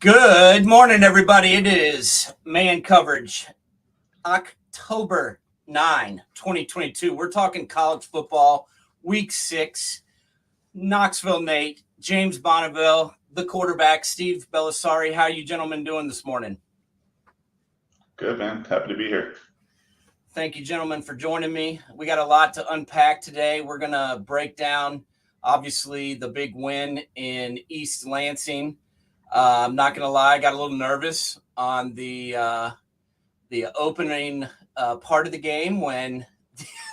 Good morning, everybody. It is Man Coverage, October 9, 2022. We're talking college football, week 6. Knoxville Nate, James Bonneville, the quarterback, Steve Bellisari. How you gentlemen doing this morning? Good, man. Happy to be here. Thank you, gentlemen, for joining me. We got a lot to unpack today. We're going to break down, obviously, the big win in East Lansing. I'm not going to lie, I got a little nervous on the opening part of the game when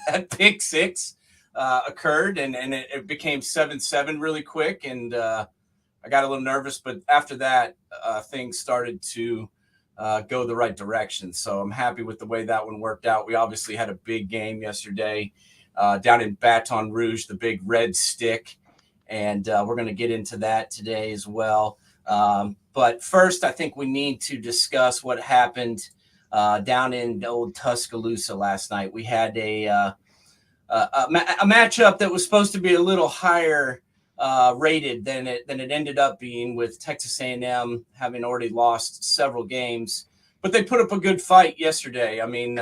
that pick six occurred, and it became 7-7 really quick, and I got a little nervous. But after that, things started to go the right direction. So I'm happy with the way that one worked out. We obviously had a big game yesterday down in Baton Rouge, the big red stick, and we're going to get into that today as well. But first, I think we need to discuss what happened down in old Tuscaloosa last night. We had a matchup that was supposed to be a little higher rated than it ended up being, with Texas A&M having already lost several games. But they put up a good fight yesterday. I mean,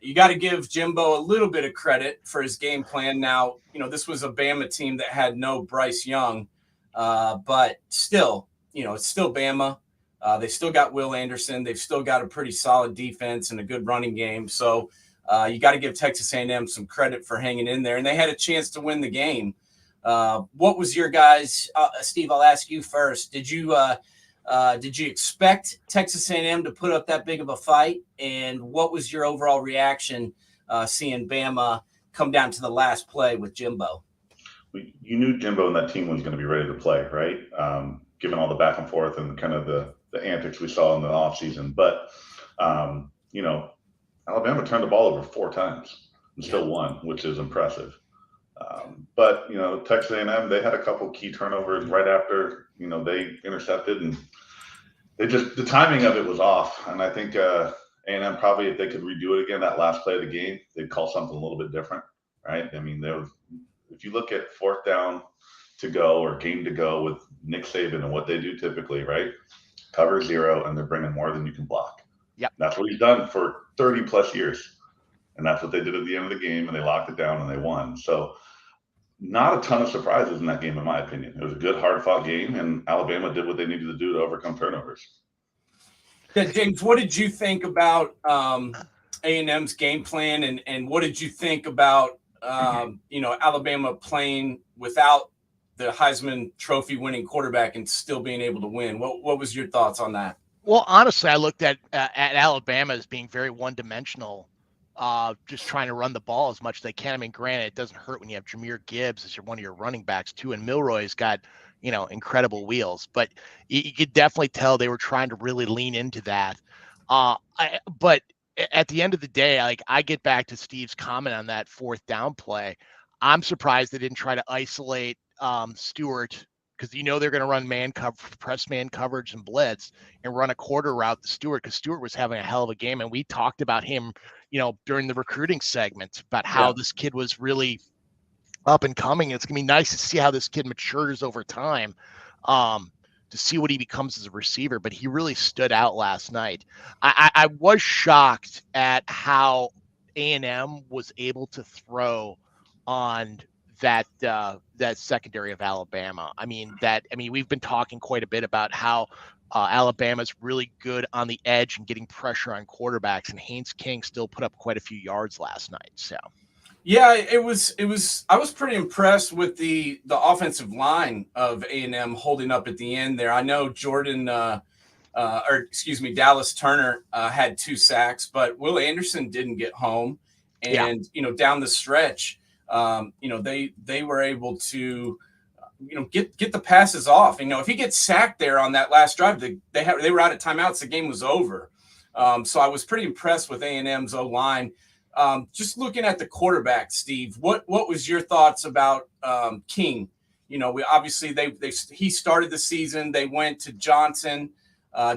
you got to give Jimbo a little bit of credit for his game plan. Now, this was a Bama team that had no Bryce Young. But still, it's still Bama. They still got Will Anderson. They've still got a pretty solid defense and a good running game. So you got to give Texas A&M some credit for hanging in there. And they had a chance to win the game. What was your guys? Steve, I'll ask you first. Did you expect Texas A&M to put up that big of a fight? And what was your overall reaction seeing Bama come down to the last play with Jimbo? You knew Jimbo and that team was going to be ready to play, right? Given all the back and forth and kind of the antics we saw in the offseason. But, Alabama turned the ball over 4 times and still won, which is impressive. But Texas A&M, they had a couple key turnovers right after, they intercepted, and the timing of it was off. And I think A&M probably, if they could redo it again, that last play of the game, they'd call something a little bit different, right? I mean, if you look at 4th down to go or game to go with Nick Saban and what they do typically, right? Cover 0, and they're bringing more than you can block. Yep. That's what he's done for 30 plus years. And that's what they did at the end of the game, and they locked it down and they won. So not a ton of surprises in that game, in my opinion. It was a good, hard-fought game, and Alabama did what they needed to do to overcome turnovers. Yeah, James, what did you think about A&M's game plan, and what did you think about Alabama playing without the Heisman Trophy winning quarterback and still being able to win? What was your thoughts on that? Well, honestly, I looked at Alabama as being very one-dimensional, just trying to run the ball as much as they can. I mean, granted, it doesn't hurt when you have Jahmyr Gibbs as one of your running backs too, and Milroy's got incredible wheels. But you could definitely tell they were trying to really lean into that. But at the end of the day, I get back to Steve's comment on that 4th down play. I'm surprised they didn't try to isolate Stewart, because they're going to run press man coverage and blitz, and run a quarter route to Stewart, because Stewart was having a hell of a game. And we talked about him, during the recruiting segment, about how this kid was really up and coming. It's going to be nice to see how this kid matures over time, to see what he becomes as a receiver. But he really stood out last night. I was shocked at how A&M was able to throw on that secondary of Alabama. I mean, we've been talking quite a bit about how Alabama's really good on the edge and getting pressure on quarterbacks, and Haynes King still put up quite a few yards last night. So, yeah, it was. I was pretty impressed with the offensive line of A&M holding up at the end there. I know Dallas Turner had 2 sacks, but Will Anderson didn't get home, and down the stretch, they were able to, get the passes off. If he gets sacked there on that last drive, they were out of timeouts. The game was over. So I was pretty impressed with A&M's O-line. Just looking at the quarterback, Steve, what was your thoughts about King? We obviously he started the season. They went to Johnson.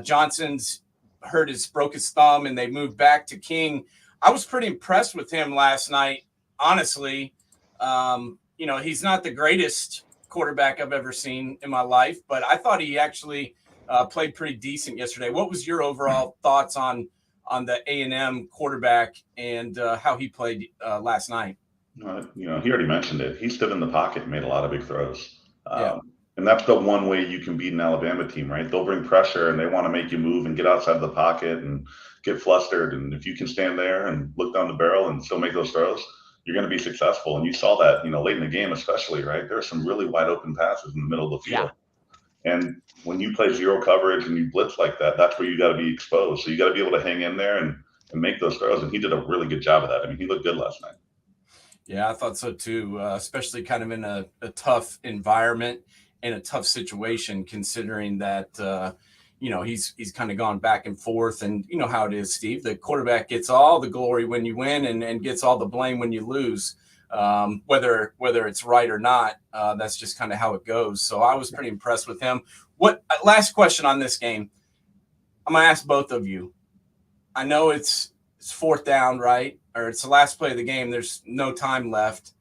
Johnson's broke his thumb, and they moved back to King. I was pretty impressed with him last night, honestly. He's not the greatest quarterback I've ever seen in my life, but I thought he actually played pretty decent yesterday. What was your overall thoughts on the A&M quarterback and how he played last night? He already mentioned it. He stood in the pocket and made a lot of big throws. Yeah. And that's the one way you can beat an Alabama team, right? They'll bring pressure and they want to make you move and get outside of the pocket and get flustered. And if you can stand there and look down the barrel and still make those throws, you're going to be successful. And you saw that, late in the game, especially, right? There are some really wide open passes in the middle of the field. Yeah. And when you play zero coverage and you blitz like that, that's where you got to be exposed. So you got to be able to hang in there and make those throws. And he did a really good job of that. I mean, he looked good last night. Yeah, I thought so too, especially kind of in a tough environment and a tough situation, considering that, he's kind of gone back and forth. And you know how it is, Steve. The quarterback gets all the glory when you win and gets all the blame when you lose, whether it's right or not. That's just kind of how it goes. So I was pretty impressed with him. Last question on this game. I'm going to ask both of you. I know it's fourth down, right? Or it's the last play of the game. There's no time left.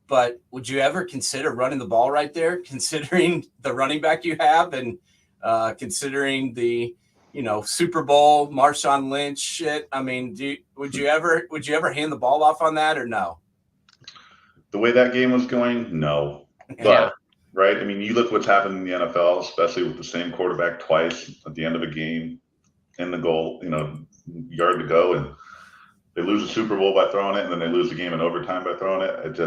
But would you ever consider running the ball right there, considering the running back you have and considering the, Super Bowl, Marshawn Lynch shit? I mean, would you ever hand the ball off on that or no? The way that game was going, no. Yeah. But, right, I mean, you look what's happened in the NFL, especially with the same quarterback twice at the end of a game in the goal, yard to go, and they lose the Super Bowl by throwing it, and then they lose the game in overtime by throwing it.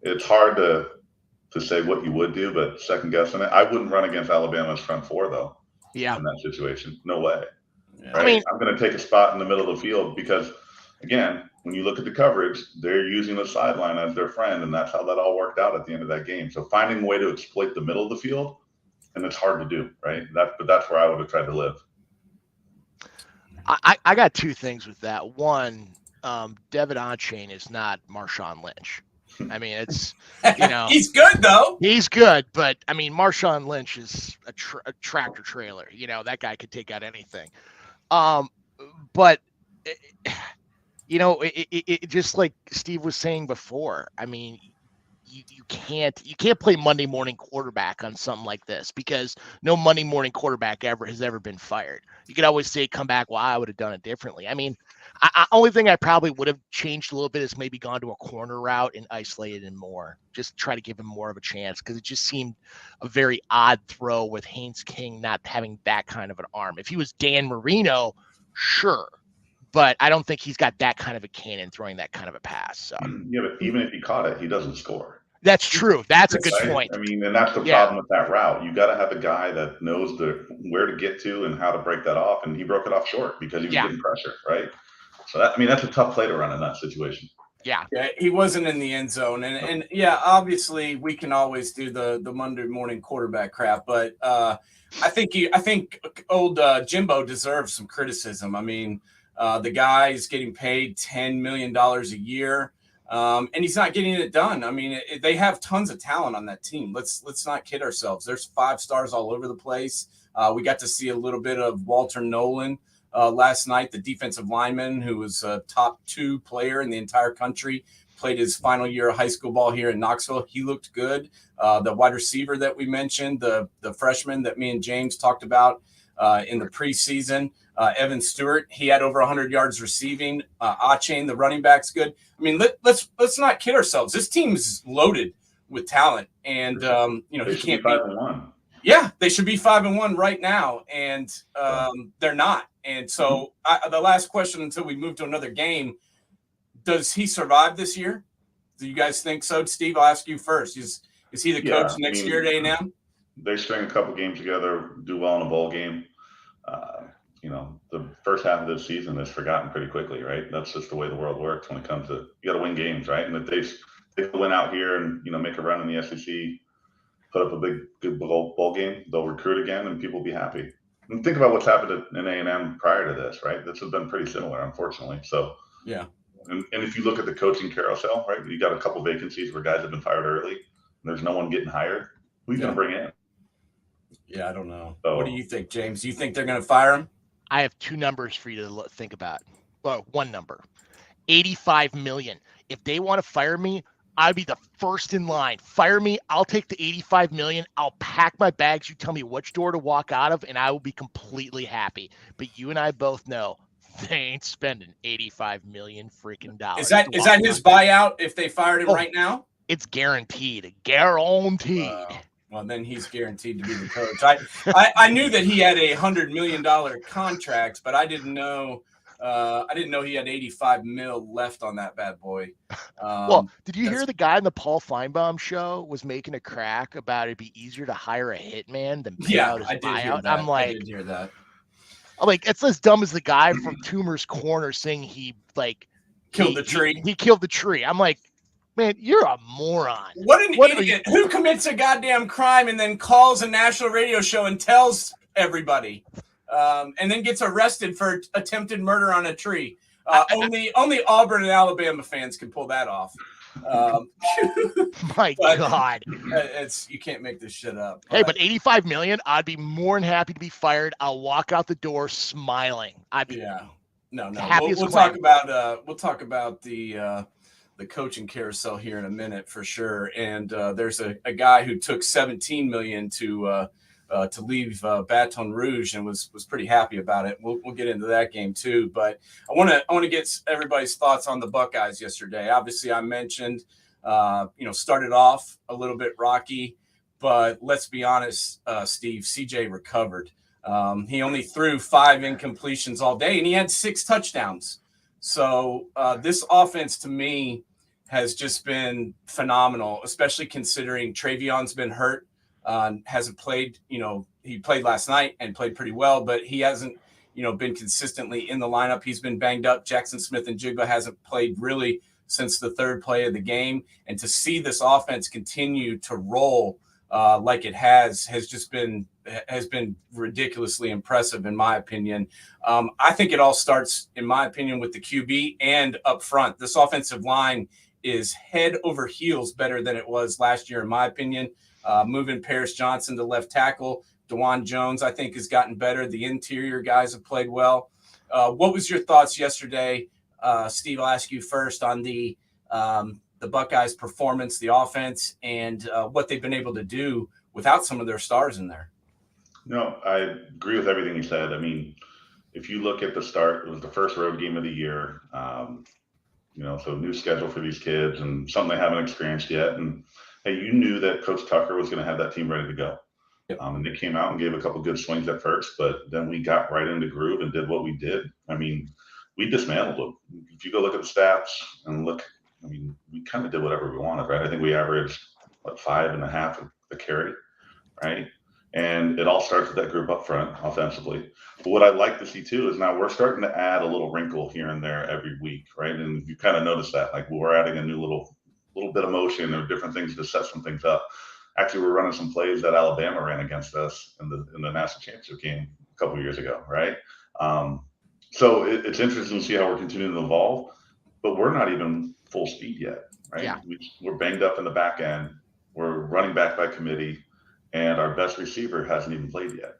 It's hard to say what you would do, but second guessing it. I wouldn't run against Alabama's front four, though. Yeah. In that situation. No way. Yeah. Right? I mean, I'm going to take a spot in the middle of the field because, again, when you look at the coverage, they're using the sideline as their friend, and that's how that all worked out at the end of that game. So finding a way to exploit the middle of the field, and it's hard to do, right? But that's where I would have tried to live. I got two things with that. One, Devin Onchain is not Marshawn Lynch. I mean, it's, he's good though. He's good, but I mean, Marshawn Lynch is a tractor trailer. That guy could take out anything. But it just like Steve was saying before. I mean, you can't play Monday morning quarterback on something like this because no Monday morning quarterback has ever been fired. You could always say, come back. Well, I would have done it differently. I mean, only thing I probably would have changed a little bit is maybe gone to a corner route and isolated him more. Just try to give him more of a chance because it just seemed a very odd throw with Haynes King not having that kind of an arm. If he was Dan Marino, sure. But I don't think he's got that kind of a cannon throwing that kind of a pass. So yeah, but even if he caught it, he doesn't score. That's true. That's a good point. I mean, and that's the problem with that route. You got to have a guy that knows where to get to and how to break that off. And he broke it off short because he was getting pressure, right? So that's a tough play to run in that situation. Yeah. Yeah, he wasn't in the end zone. And obviously we can always do the Monday morning quarterback crap, but I think old Jimbo deserves some criticism. I mean, the guy is getting paid $10 million a year. And he's not getting it done. I mean, they have tons of talent on that team. Let's not kid ourselves. There's 5 stars all over the place. We got to see a little bit of Walter Nolan last night, the defensive lineman who was a top 2 player in the entire country, played his final year of high school ball here in Knoxville. He looked good. The wide receiver that we mentioned, the freshman that me and James talked about in the preseason, Evan Stewart, he had over 100 yards receiving. Achain, the running back's good. I mean, let's not kid ourselves. This team is loaded with talent, and they he can't be 5-1. Yeah, they should be 5-1 right now, and they're not. And so, the last question until we move to another game: does he survive this year? Do you guys think so, Steve? I'll ask you first. Is he the coach next year at A&M? They string a couple games together, do well in a bowl game. The first half of this season is forgotten pretty quickly, right? That's just the way the world works when it comes to you got to win games, right? And if they win out here and make a run in the SEC, put up a good bowl game, they'll recruit again, and people will be happy. And think about what's happened in A&M prior to this, right? This has been pretty similar, unfortunately. So yeah. And if you look at the coaching carousel, right, you got a couple vacancies where guys have been fired early, and there's no one getting hired. Who are you going to bring in? Yeah, I don't know. So, what do you think, James? Do you think they're going to fire him? I have 2 numbers for you to think about. Well, one number, $85 million. If they want to fire me, I'd be the first in line. Fire me. I'll take the $85 million. I'll pack my bags. You tell me which door to walk out of, and I will be completely happy. But you and I both know they ain't spending $85 million freaking dollars. Is that his buyout if they fired him right now? It's guaranteed. Guaranteed. Well, then he's guaranteed to be the coach. I knew that he had $100 million contract, but I didn't know he had 85 mil left on that bad boy. Well, did you hear the guy in the Paul Feinbaum show was making a crack about it'd be easier to hire a hitman than pay out his buyout? I'm like, I did hear that. I'm like, it's as dumb as the guy from Toomer's Corner saying he killed the tree. He killed the tree. I'm like, man, you're a moron. What an idiot. Who commits a goddamn crime and then calls a national radio show and tells everybody, and then gets arrested for attempted murder on a tree? Only Auburn and Alabama fans can pull that off. My God. You can't make this shit up. Hey, but $85 million, I'd be more than happy to be fired. I'll walk out the door smiling. No. Happy We'll talk about the coaching carousel here in a minute for sure. And there's a guy who took $17 million to leave Baton Rouge and was pretty happy about it. We'll get into that game too. But I want to get everybody's thoughts on the Buckeyes yesterday. Obviously, I mentioned started off a little bit rocky, but let's be honest, Steve, CJ recovered. He only threw 5 incompletions all day, and he had 6 touchdowns. So this offense, to me, has just been phenomenal, especially considering Travion's been hurt, hasn't played. He played last night and played pretty well, but he hasn't, been consistently in the lineup. He's been banged up. Jackson Smith-Njigba hasn't played really since the 3rd play of the game. And to see this offense continue to roll like it has been ridiculously impressive, in my opinion. I think it all starts, in my opinion, with the QB and up front. This offensive line is head over heels better than it was last year, in my opinion. Moving Paris Johnson to left tackle, DeJuan Jones, I think, has gotten better. The interior guys have played well. What was your thoughts yesterday, Steve? I'll ask you first on the Buckeyes' performance, the offense, and what they've been able to do without some of their stars in there. No, I agree with everything you said. I mean, if you look at the start, it was the first road game of the year. So new schedule for these kids and something they haven't experienced yet. And hey, you knew that Coach Tucker was going to have that team ready to go. Yep. And they came out and gave a couple good swings at first, but then we got right into groove and did what we did. I mean, we dismantled them. If you go look at the stats and look, I mean, we kind of did whatever we wanted, right? I think we averaged 5.5 a carry, right? And it all starts with that group up front offensively. But what I'd like to see too is now we're starting to add a little wrinkle here and there every week, right? And you kind of notice that, like we're adding a new little bit of motion or different things to set some things up. Actually, we're running some plays that Alabama ran against us in the national championship game a couple of years ago, right? So it's interesting to see how we're continuing to evolve, but we're not even full speed yet, right? Yeah. We're banged up in the back end. We're running back by committee, and our best receiver hasn't even played yet.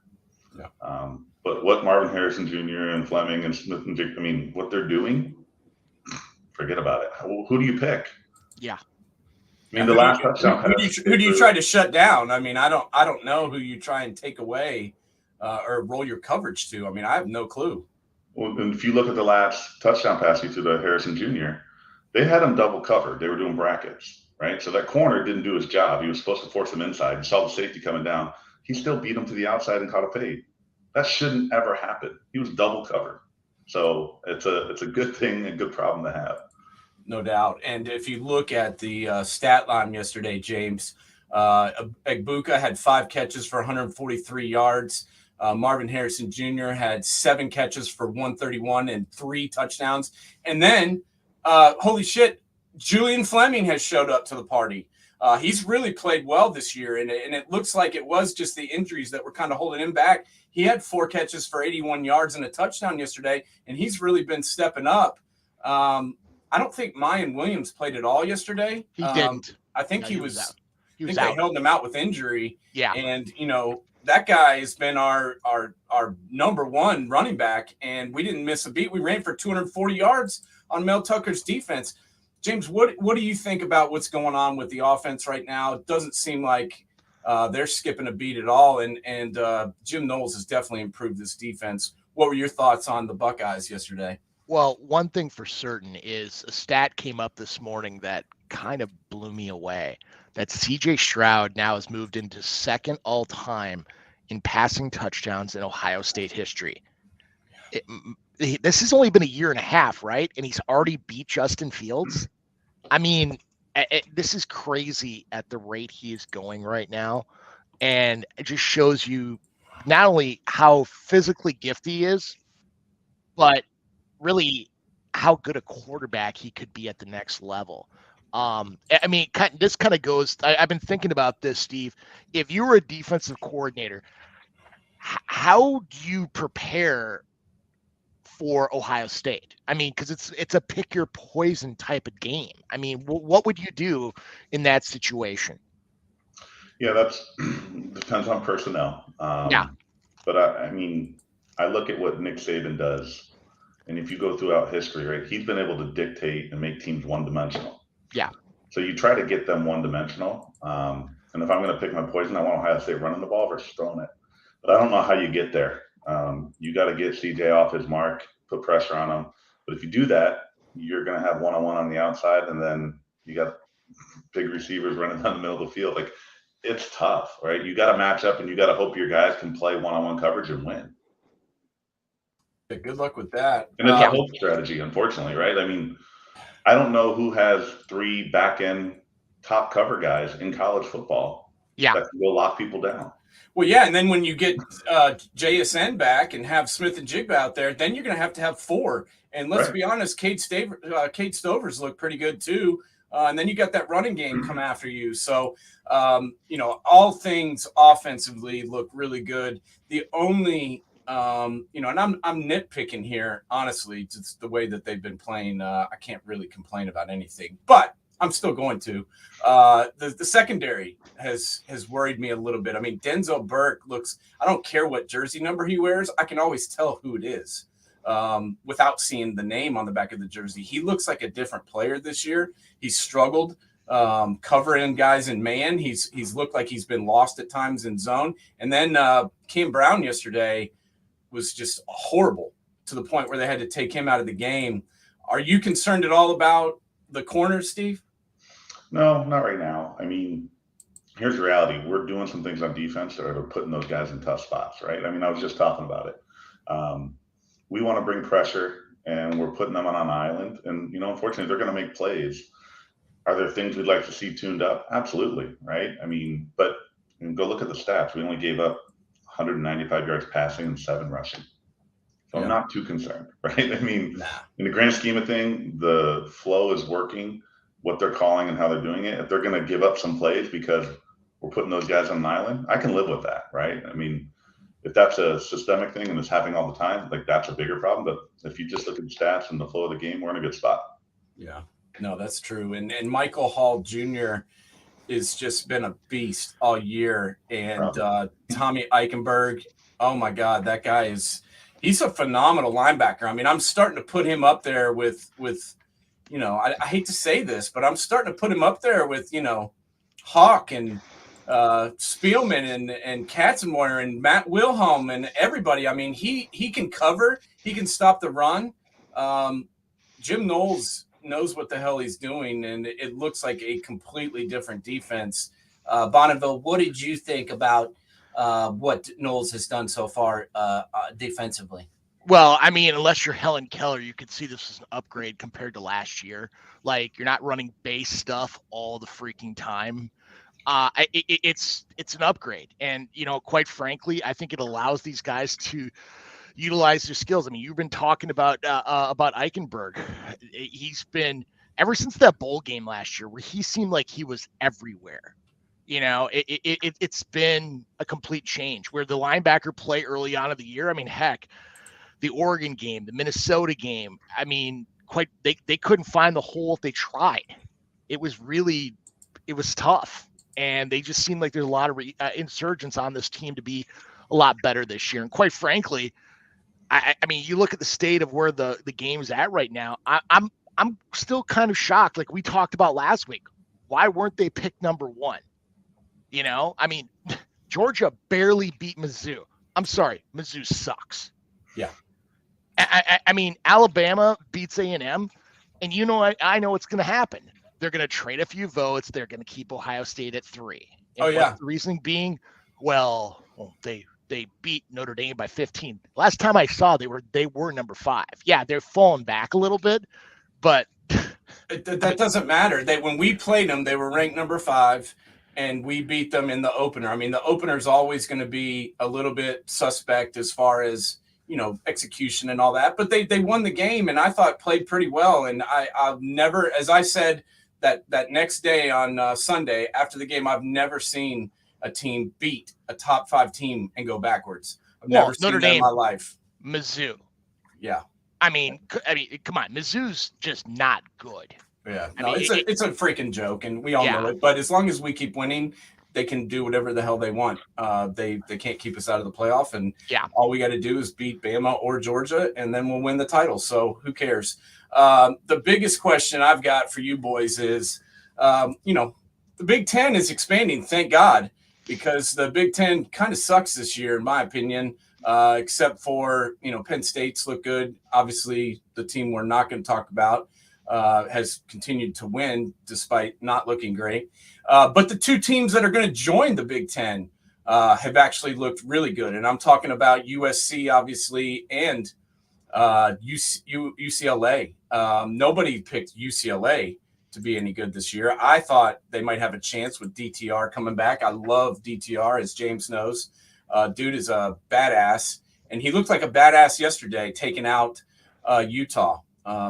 Yeah. But what Marvin Harrison Jr. and Fleming and Smith and Vic, I mean, what they're doing, forget about it. Who do you pick? Yeah. I mean, the last touchdown. Who do you try to shut down? I mean, I don't know who you try and take away or roll your coverage to. I mean, I have no clue. Well, and if you look at the last touchdown pass to the Harrison Jr., they had him double covered. They were doing brackets, right? So that corner didn't do his job. He was supposed to force him inside. He saw the safety coming down. He still beat him to the outside and caught a fade. That shouldn't ever happen. He was double covered. So it's a good thing, a good problem to have. No doubt. And if you look at the stat line yesterday, James, Egbuka had 5 catches for 143 yards. Marvin Harrison Jr. had 7 catches for 131 and 3 touchdowns. And then, holy shit, Julian Fleming has showed up to the party. He's really played well this year, and it looks like it was just the injuries that were kind of holding him back. He had 4 catches for 81 yards and a touchdown yesterday, and he's really been stepping up. I don't think Mayan Williams played at all yesterday. He didn't. I think he was out. They held him out with injury. Yeah. And, that guy has been our number 1 running back, and we didn't miss a beat. We ran for 240 yards on Mel Tucker's defense. James, what do you think about what's going on with the offense right now? It doesn't seem like they're skipping a beat at all, and Jim Knowles has definitely improved this defense. What were your thoughts on the Buckeyes yesterday? Well, one thing for certain is a stat came up this morning that kind of blew me away. That CJ Stroud now has moved into second all-time in passing touchdowns in Ohio State history. This has only been a year and a half, right? And he's already beat Justin Fields. I mean, this is crazy at the rate he is going right now. And it just shows you not only how physically gifted he is, but really how good a quarterback he could be at the next level. I mean, this kind of goes, I've been thinking about this, Steve. If you were a defensive coordinator, how do you prepare for Ohio State? I mean, because it's a pick your poison type of game. I mean, what would you do in that situation? Yeah, that's depends on personnel. Yeah. But I mean, I look at what Nick Saban does, and if you go throughout history, right, he's been able to dictate and make teams one-dimensional. Yeah. So you try to get them one-dimensional. And if I'm going to pick my poison, I want Ohio State running the ball versus throwing it. But I don't know how you get there. You got to get CJ off his mark, put pressure on him. But if you do that, you're going to have one-on-one on the outside, and then you got big receivers running down the middle of the field. Like, it's tough, right? You got to match up, and you got to hope your guys can play one-on-one coverage and win. Yeah, good luck with that. And it's a hope strategy, unfortunately, right? I mean, I don't know who has 3 back-end top cover guys in college football that can go lock people down. Well, yeah, and then when you get JSN back and have Smith and Jigba out there, then you're going to have 4. And let's be honest, Cade Stover's look pretty good too. And then you got that running game come after you. So, all things offensively look really good. The only, and I'm nitpicking here, honestly, just the way that they've been playing. I can't really complain about anything, but I'm still going to. The secondary has worried me a little bit. I mean, Denzel Burke looks, I don't care what jersey number he wears. I can always tell who it is without seeing the name on the back of the jersey. He looks like a different player this year. He's struggled covering guys in man. He's looked like he's been lost at times in zone. And then Cam Brown yesterday was just horrible to the point where they had to take him out of the game. Are you concerned at all about the corners, Steve? No, not right now. I mean, here's the reality. We're doing some things on defense that are putting those guys in tough spots, right? I mean, I was just talking about it. We want to bring pressure, and we're putting them on an island. And, unfortunately, they're going to make plays. Are there things we'd like to see tuned up? Absolutely, right? I mean, but go look at the stats. We only gave up 195 yards passing and 7 rushing. So I'm not too concerned, right? I mean, in the grand scheme of things, the flow is working, what they're calling and how they're doing it. If they're going to give up some plays because we're putting those guys on an island, I can live with that, right? I mean, if that's a systemic thing and it's happening all the time, like that's a bigger problem. But if you just look at the stats and the flow of the game, we're in a good spot. Yeah, no, that's true. And Michael Hall Jr. has just been a beast all year. And Tommy Eichenberg, oh my God, that guy he's a phenomenal linebacker. I mean, I'm starting to put him up there with I hate to say this, but I'm starting to put him up there with, Hawk and Spielman and Katzenmoyer and Matt Wilhelm and everybody. I mean, he can cover. He can stop the run. Jim Knowles knows what the hell he's doing, and it looks like a completely different defense. Bonneville, what did you think about what Knowles has done so far defensively? Well, I mean, unless you're Helen Keller, you could see this as an upgrade compared to last year. Like, you're not running base stuff all the freaking time. It's an upgrade. And, quite frankly, I think it allows these guys to utilize their skills. I mean, you've been talking about Eichenberg. He's been, ever since that bowl game last year, where he seemed like he was everywhere. It's been a complete change where the linebacker play early on of the year. I mean, heck, the Oregon game, the Minnesota game. I mean, they couldn't find the hole if they tried. It was tough. And they just seem like there's a lot of insurgents on this team to be a lot better this year. And quite frankly, I mean, you look at the state of where the game's at right now. I'm still kind of shocked. Like we talked about last week, why weren't they picked number 1? I mean, Georgia barely beat Mizzou. I'm sorry, Mizzou sucks. Yeah. I mean, Alabama beats A&M, and I know what's going to happen. They're going to trade a few votes. They're going to keep Ohio State at 3. And yeah. The reasoning being, they beat Notre Dame by 15. Last time I saw, they were number 5. Yeah, they're falling back a little bit, but that doesn't matter. When we played them, they were ranked number 5, and we beat them in the opener. I mean, the opener is always going to be a little bit suspect as far as execution and all that. But they won the game, and I thought played pretty well. And I've never, as I said that next day on Sunday after the game, I've never seen a team beat a top 5 team and go backwards. I've never seen that in my life. Mizzou. Yeah. I mean, come on. Mizzou's just not good. Yeah. It's a freaking joke, and we all know it. But as long as we keep winning, they can do whatever the hell they want. They can't keep us out of the playoff, and all we got to do is beat Bama or Georgia, and then we'll win the title. So who cares? The biggest question I've got for you boys is, the Big Ten is expanding, thank God, because the Big Ten kind of sucks this year, in my opinion, except for, Penn State's look good. Obviously, the team we're not going to talk about has continued to win despite not looking great. But the 2 teams that are going to join the Big Ten have actually looked really good. And I'm talking about USC, obviously, and UCLA. Nobody picked UCLA to be any good this year. I thought they might have a chance with DTR coming back. I love DTR, as James knows. Dude is a badass, and he looked like a badass yesterday, taking out Utah.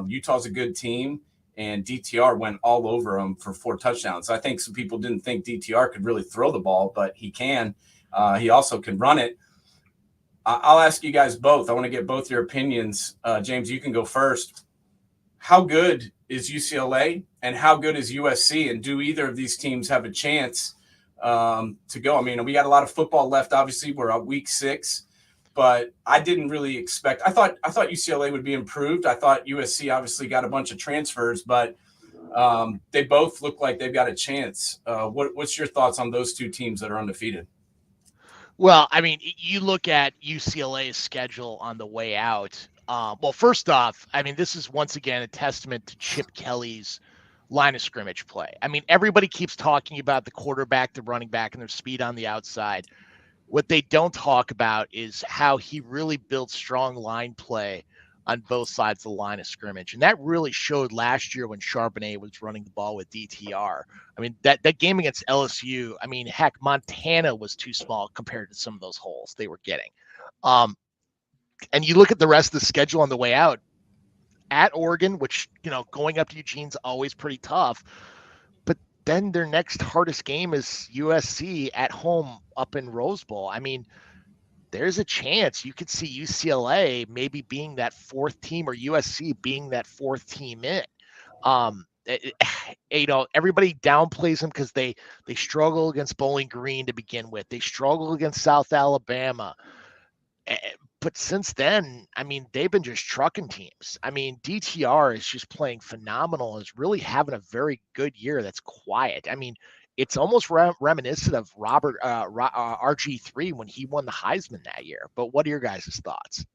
Utah's a good team, and DTR went all over them for 4 touchdowns. I think some people didn't think DTR could really throw the ball, but he can. He also can run it. I'll ask you guys both. I want to get both your opinions. James, you can go first. How good is UCLA, and how good is USC? And do either of these teams have a chance to go? I mean, we got a lot of football left. Obviously, we're at week 6. But I didn't really expect. I thought UCLA would be improved. I thought USC obviously got a bunch of transfers, but they both look like they've got a chance. What's your thoughts on those 2 teams that are undefeated? Well, I mean, you look at UCLA's schedule on the way out. Well, first off, I mean, this is once again a testament to Chip Kelly's line of scrimmage play. I mean, everybody keeps talking about the quarterback, the running back, and their speed on the outside. What they don't talk about is how he really built strong line play on both sides of the line of scrimmage. And that really showed last year when Charbonnet was running the ball with DTR. I mean, that game against LSU, I mean, heck, Montana was too small compared to some of those holes they were getting. And you look at the rest of the schedule on the way out, at Oregon, which, going up to Eugene's always pretty tough. But then their next hardest game is USC at home up in Rose Bowl. I mean, there's a chance you could see UCLA maybe being that 4th team, or USC being that 4th team in. Everybody downplays them because they struggle against Bowling Green to begin with. They struggle against South Alabama. But since then, I mean, they've been just trucking teams. I mean, DTR is just playing phenomenal, is really having a very good year that's quiet. I mean, it's almost reminiscent of Robert RG3 when he won the Heisman that year. But what are your guys' thoughts?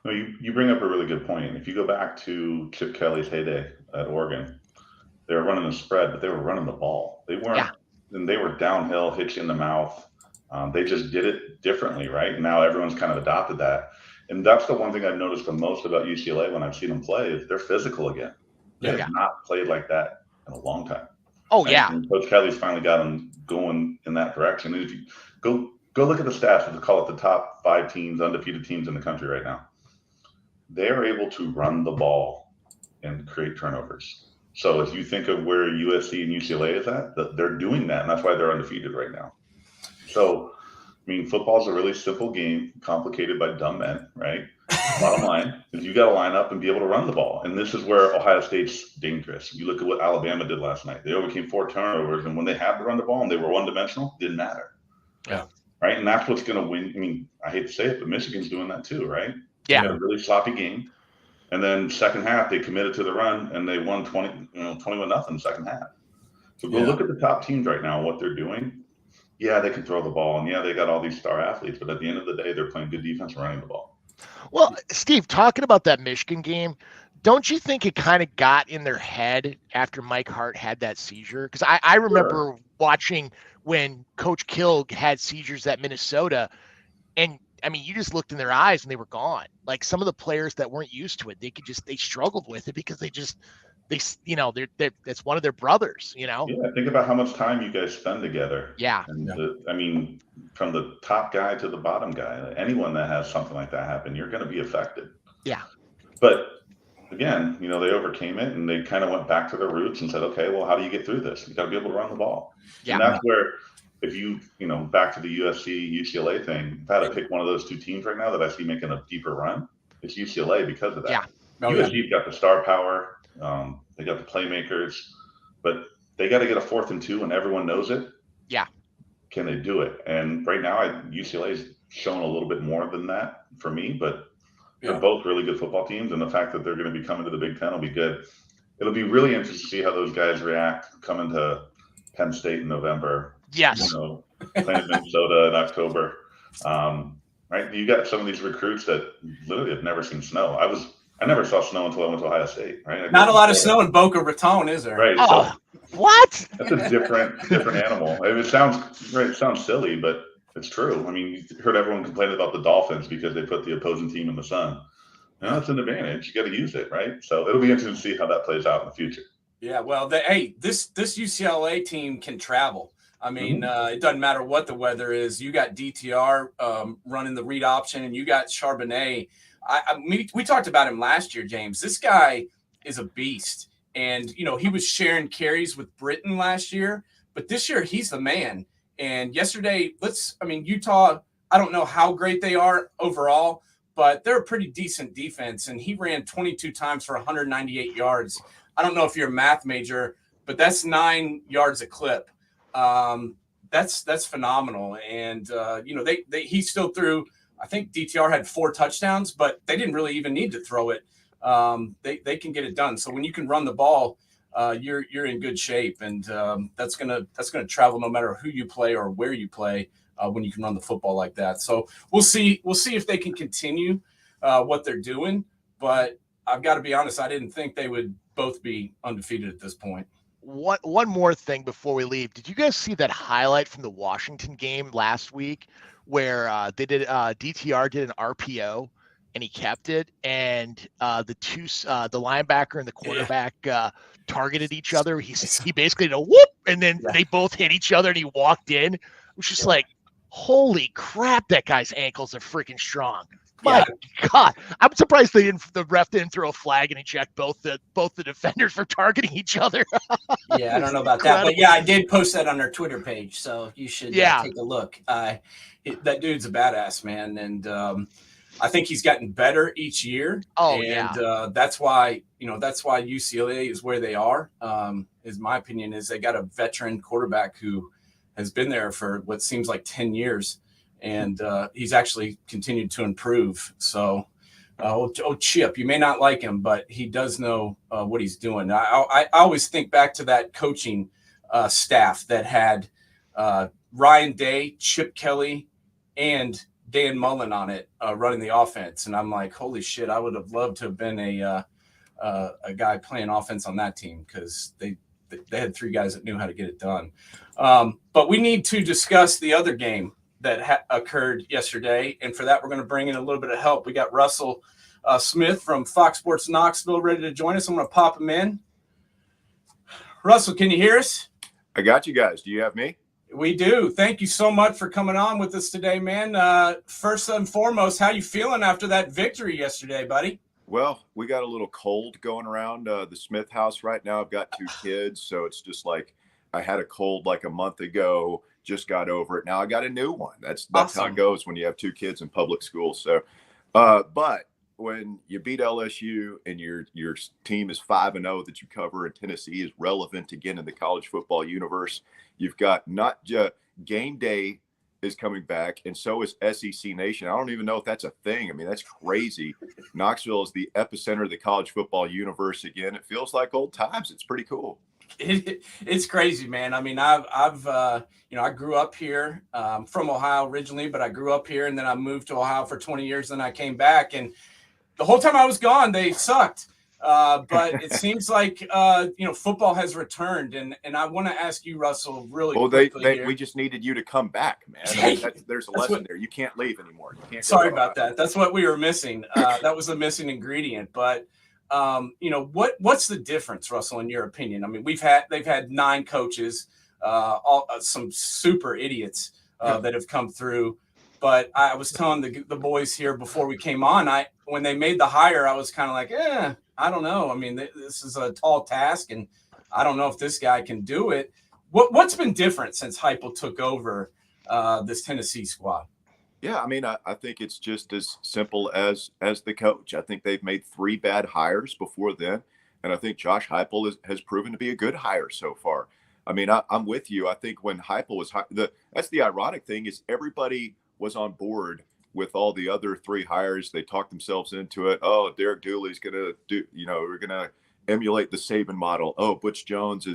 No, you bring up a really good point. If you go back to Chip Kelly's heyday at Oregon, they were running the spread, but they were running the ball. They weren't, and they were downhill, hit you in the mouth. They just did it differently, right? Now everyone's kind of adopted that. And that's the one thing I've noticed the most about UCLA when I've seen them play is they're physical again. They have not played like that in a long time. Oh, right? yeah. And Coach Kelly's finally got them going in that direction. And if you go look at the stats, we'll call it the top 5 teams, undefeated teams in the country right now. They are able to run the ball and create turnovers. So if you think of where USC and UCLA is at, they're doing that, and that's why they're undefeated right now. So, I mean, football is a really simple game, complicated by dumb men, right? Bottom line is you got to line up and be able to run the ball. And this is where Ohio State's dangerous. You look at what Alabama did last night. They overcame 4 turnovers, and when they had to run the ball and they were one-dimensional, it didn't matter. Yeah. Right? And that's what's going to win. I mean, I hate to say it, but Michigan's doing that too, right? Yeah. They had a really sloppy game. And then second half, they committed to the run and they won 21-0 second half. So go look at the top teams right now, what they're doing. Yeah, they can throw the ball, and yeah, they got all these star athletes, but at the end of the day, they're playing good defense and running the ball. Well, Steve, talking about that Michigan game, don't you think it kind of got in their head after Mike Hart had that seizure? Because I remember watching when Coach Kill had seizures at Minnesota, and I mean, you just looked in their eyes and they were gone. Like some of the players that weren't used to it, they struggled with it because that's one of their brothers, Yeah, think about how much time you guys spend together. Yeah. And I mean, from the top guy to the bottom guy, anyone that has something like that happen, you're going to be affected. Yeah. But again, they overcame it and they kind of went back to their roots and said, okay, well, how do you get through this? You got to be able to run the ball. Yeah. And that's where, if back to the USC UCLA thing, if I had to pick one of those two teams right now that I see making a deeper run, it's UCLA because of that. Yeah. USC's got the star power. They got the playmakers, but they got to get a 4th and 2 and everyone knows it. Yeah. Can they do it? And right now, UCLA's shown a little bit more than that for me, but they're both really good football teams. And the fact that they're going to be coming to the Big Ten will be good. It'll be really interesting to see how those guys react coming to Penn State in November. Yes. Playing Minnesota in October. Right. You got some of these recruits that literally have never seen snow. I never saw snow until I went to Ohio State, right? Not a lot of snow in Boca Raton, is there? Right. Oh, what? That's a different animal. It sounds silly, but it's true. I mean, you heard everyone complain about the Dolphins because they put the opposing team in the sun. That's an advantage. You got to use it, right? So it'll be interesting to see how that plays out in the future. Yeah, well, this UCLA team can travel. I mean, it doesn't matter what the weather is. You got DTR running the read option, and you got Charbonnet. We talked about him last year, James. This guy is a beast. And, he was sharing carries with Britain last year. But this year, he's the man. And yesterday, Utah, I don't know how great they are overall, but they're a pretty decent defense. And he ran 22 times for 198 yards. I don't know if you're a math major, but that's 9 yards a clip. That's phenomenal. And, he still threw, I think DTR had 4 touchdowns, but they didn't really even need to throw it. They can get it done. So when you can run the ball, you're in good shape, and that's gonna travel no matter who you play or where you play when you can run the football like that. So we'll see if they can continue what they're doing. But I've got to be honest, I didn't think they would both be undefeated at this point. One more thing before we leave. Did you guys see that highlight from the Washington game last week where they did DTR did an RPO and he kept it, and the linebacker and the quarterback targeted each other. He basically did a whoop, and then they both hit each other, and he walked in. It was just like, holy crap, that guy's ankles are freaking strong. My God, I'm surprised the ref didn't throw a flag and he checked both the defenders for targeting each other. Yeah, I don't know about that, but I did post that on our Twitter page, so you should take a look. That dude's a badass, man, and I think he's gotten better each year. That's why UCLA is where they are. Is my opinion is they got a veteran quarterback who has been there for what seems like 10 years. And he's actually continued to improve. So, Chip, you may not like him, but he does know what he's doing. I always think back to that coaching staff that had Ryan Day, Chip Kelly, and Dan Mullen on it running the offense. And I'm like, holy shit, I would have loved to have been a guy playing offense on that team because they had 3 guys that knew how to get it done. But we need to discuss the other game that occurred yesterday. And for that, we're going to bring in a little bit of help. We got Russell Smith from Fox Sports Knoxville ready to join us. I'm going to pop him in. Russell, can you hear us? I got you guys. Do you have me? We do. Thank you so much for coming on with us today, man. First and foremost, how you feeling after that victory yesterday, buddy? Well, we got a little cold going around the Smith house right now. I've got 2 kids, so it's just like I had a cold like a month ago. Just got over it. Now I got a new one. That's awesome. How it goes when you have 2 kids in public school. So, but when you beat LSU and your team is 5-0 that you cover, and Tennessee is relevant again in the college football universe, you've got not just game day is coming back, and so is SEC Nation. I don't even know if that's a thing. I mean, that's crazy. Knoxville is the epicenter of the college football universe again. It feels like old times. It's pretty cool. It's crazy, man. I mean, I've I grew up here. From Ohio originally, but I grew up here, and then I moved to Ohio for 20 years. Then I came back, and the whole time I was gone, they sucked. But it seems like football has returned, and I want to ask you, Russell, really quickly. We just needed you to come back, man. I mean, there's a lesson there. You can't leave anymore. You can't. Sorry about that. That's what we were missing. That was the missing ingredient. But what's the difference, Russell, in your opinion? I mean, they've had 9 coaches, some super idiots that have come through. But I was telling the boys here before we came on, when they made the hire, I was kind of like, I don't know. I mean, this is a tall task, and I don't know if this guy can do it. What's been different since Heupel took over this Tennessee squad? Yeah, I mean, I think it's just as simple as the coach. I think they've made 3 bad hires before then, and I think Josh Heupel has proven to be a good hire so far. I mean, I'm with you. I think when Heupel was that's the ironic thing is everybody was on board with all the other 3 hires. They talked themselves into it. Oh, Derek Dooley's going to do, we're going to emulate the Saban model. Oh, Butch Jones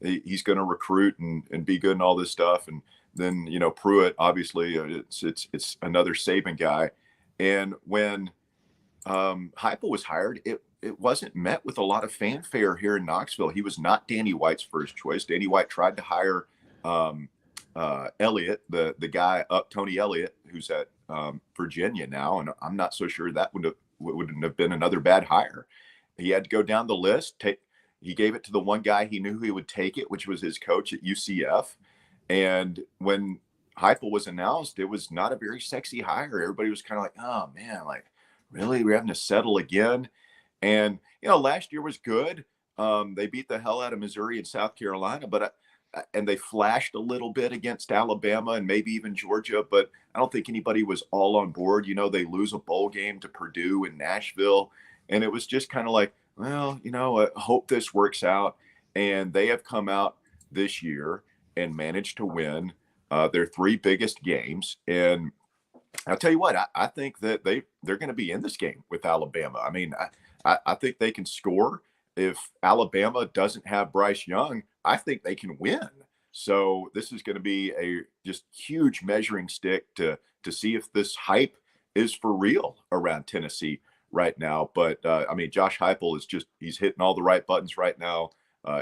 he's going to recruit and be good and all this stuff. And then, Pruitt, obviously it's another Saban guy. And when Heupel was hired, it wasn't met with a lot of fanfare here in Knoxville. He was not Danny White's first choice. Danny White tried to hire Elliott, the guy Tony Elliott, who's at Virginia now, and I'm not so sure that wouldn't have been another bad hire. He had to go down the list. He gave it to the one guy he knew he would take it, which was his coach at UCF. And when Heupel was announced, it was not a very sexy hire. Everybody was kind of like, oh man, like really, we're having to settle again. And last year was good. They beat the hell out of Missouri and South Carolina, and they flashed a little bit against Alabama and maybe even Georgia, but I don't think anybody was all on board. They lose a bowl game to Purdue and Nashville, and it was just kind of like, well, I hope this works out. And they have come out this year and managed to win their 3 biggest games. And I'll tell you what, I think that they're going to be in this game with Alabama. I mean, I think they can score. If Alabama doesn't have Bryce Young, I think they can win. So this is going to be a just huge measuring stick to see if this hype is for real around Tennessee right now. But I mean, Josh Heupel he's hitting all the right buttons right now.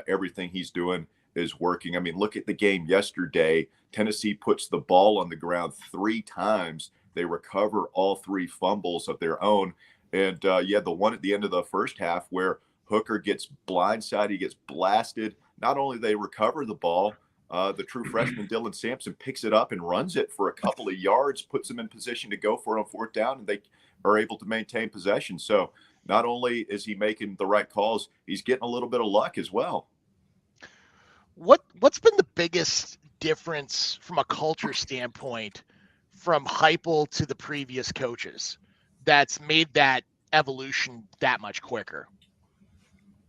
Everything he's doing is working. I mean, look at the game yesterday. Tennessee puts the ball on the ground 3 times. They recover all 3 fumbles of their own. And the one at the end of the first half where Hooker gets blindsided, he gets blasted. Not only they recover the ball, the true freshman Dylan Sampson picks it up and runs it for a couple of yards, puts them in position to go for it on 4th down, and they are able to maintain possession. So not only is he making the right calls, he's getting a little bit of luck as well. What's been the biggest difference from a culture standpoint from Heupel to the previous coaches that's made that evolution that much quicker?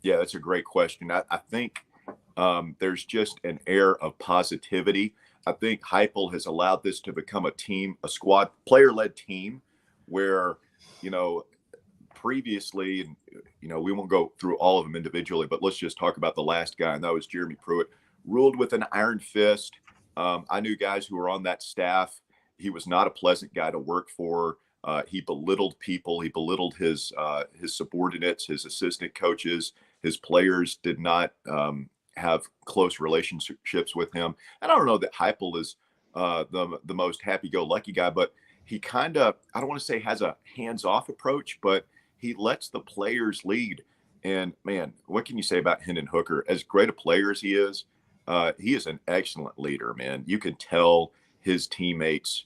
Yeah, that's a great question. I think there's just an air of positivity. I think Heupel has allowed this to become a squad, player-led team where, previously, and, we won't go through all of them individually, but let's just talk about the last guy, and that was Jeremy Pruitt, ruled with an iron fist. I knew guys who were on that staff. He was not a pleasant guy to work for. He belittled people. He belittled his subordinates, his assistant coaches. His players did not have close relationships with him. And I don't know that Heupel is the most happy-go-lucky guy, but he kind of, I don't want to say has a hands-off approach, but he lets the players lead. And, man, what can you say about Hendon Hooker? As great a player as he is an excellent leader, man. You can tell his teammates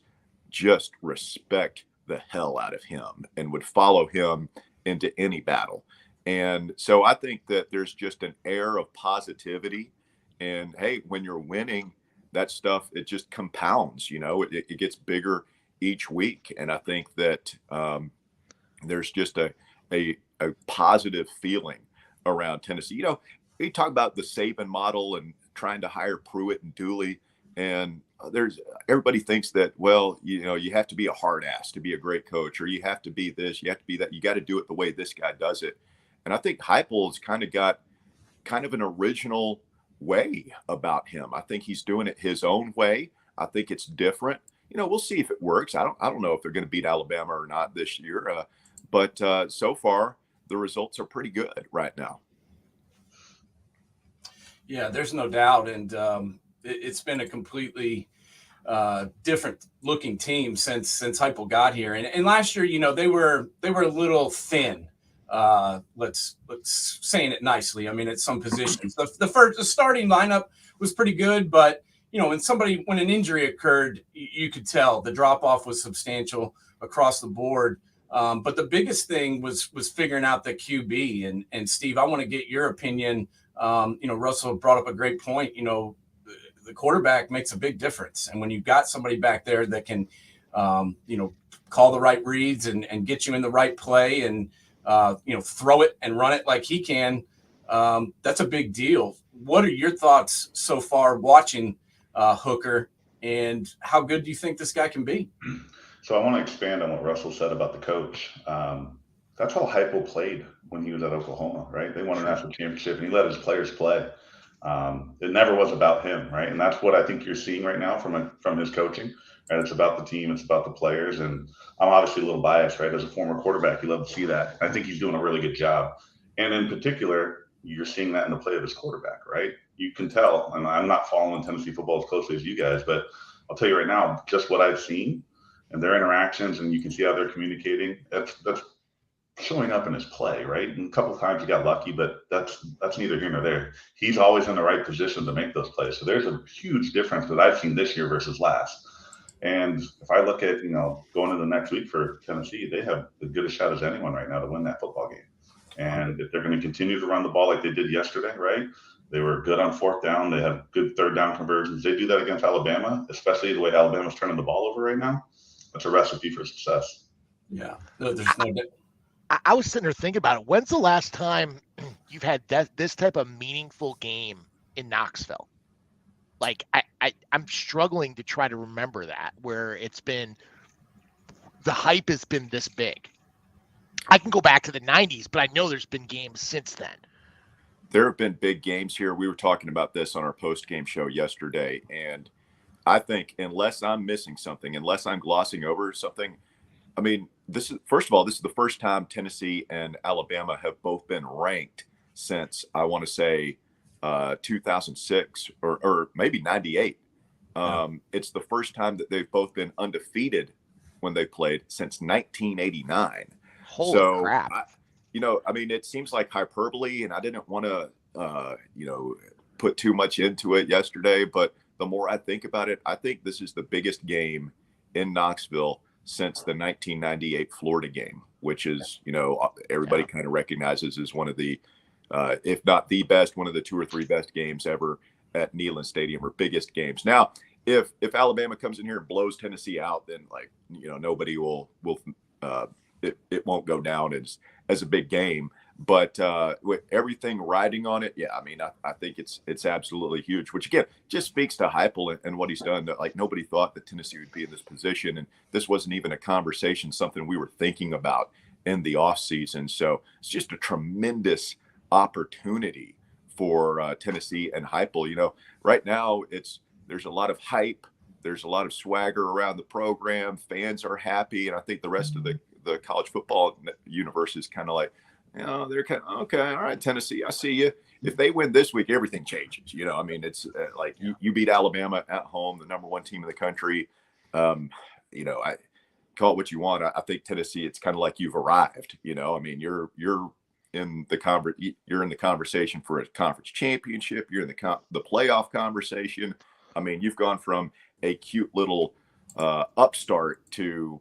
just respect the hell out of him and would follow him into any battle. And so I think that there's just an air of positivity. And, hey, when you're winning, that stuff, it just compounds, it gets bigger each week. And I think that there's just a positive feeling around Tennessee. We talk about the Saban model and trying to hire Pruitt and Dooley. And everybody thinks that, well, you have to be a hard ass to be a great coach, or you have to be this, you have to be that. You got to do it the way this guy does it. And I think Heupel's kind of got an original way about him. I think he's doing it his own way. I think it's different. We'll see if it works. I don't know if they're going to beat Alabama or not this year. But so far, the results are pretty good right now. Yeah, there's no doubt. And it's been a completely different looking team since Heupel got here. And last year, they were a little thin. Let's saying it nicely. I mean, at some positions, the starting lineup was pretty good, but when an injury occurred, you could tell the drop off was substantial across the board. But the biggest thing was figuring out the QB. And Steve, I want to get your opinion. Russell brought up a great point. The quarterback makes a big difference, and when you've got somebody back there that can, call the right reads and get you in the right play and throw it and run it like he can, that's a big deal. What are your thoughts so far watching Hooker, and how good do you think this guy can be? So I want to expand on what Russell said about the coach. That's how Heupel played when he was at Oklahoma, right? They won a national championship, and he let his players play. It never was about him, right? And that's what I think you're seeing right now from his coaching. Right? It's about the team, it's about the players, and I'm obviously a little biased, right? As a former quarterback, you love to see that. I think he's doing a really good job, and in particular, you're seeing that in the play of his quarterback, right? You can tell, and I'm not following Tennessee football as closely as you guys, but I'll tell you right now, just what I've seen and their interactions, and you can see how they're communicating. That's showing up in his play, right? And a couple of times he got lucky, but that's neither here nor there. He's always in the right position to make those plays. So there's a huge difference that I've seen this year versus last. And if I look at, going into the next week for Tennessee, they have as good a shot as anyone right now to win that football game. And if they're going to continue to run the ball like they did yesterday, right? They were good on fourth down. They had good third down conversions. They do that against Alabama, especially the way Alabama's turning the ball over right now. That's a recipe for success. Yeah, there's no doubt. I was sitting there thinking about it. When's the last time you've had this type of meaningful game in Knoxville? Like, I'm struggling to try to remember that, where the hype has been this big. I can go back to the 90s, but I know there's been games since then. There have been big games here. We were talking about this on our post-game show yesterday, and I think unless I'm missing something, unless I'm glossing over something, I mean, this is the first time Tennessee and Alabama have both been ranked since, I want to say, 2006 or maybe 98. It's the first time that they've both been undefeated when they played since 1989. Holy crap. It seems like hyperbole, and I didn't want to, put too much into it yesterday, but the more I think about it, I think this is the biggest game in Knoxville since the 1998 Florida game, which is, everybody kind of recognizes as one of the, if not the best, one of the 2 or 3 best games ever at Neyland Stadium, or biggest games. Now, if Alabama comes in here and blows Tennessee out, then nobody will it won't go down as a big game. But with everything riding on it, I think it's absolutely huge, which again just speaks to Heupel and what he's done. Like, nobody thought that Tennessee would be in this position, and this wasn't even a conversation, something we were thinking about in the offseason. So it's just a tremendous opportunity for Tennessee and Heupel. Right now there's a lot of hype, there's a lot of swagger around the program. Fans are happy, and I think the rest of the college football universe is kind of like, they're kind of, okay, all right, Tennessee, I see you. If they win this week, everything changes. It's like you beat Alabama at home, the number 1 team in the country. I call it what you want. I think Tennessee, it's kind of like you've arrived. You're in the conversation for a conference championship. You're in the playoff conversation. You've gone from a cute little upstart to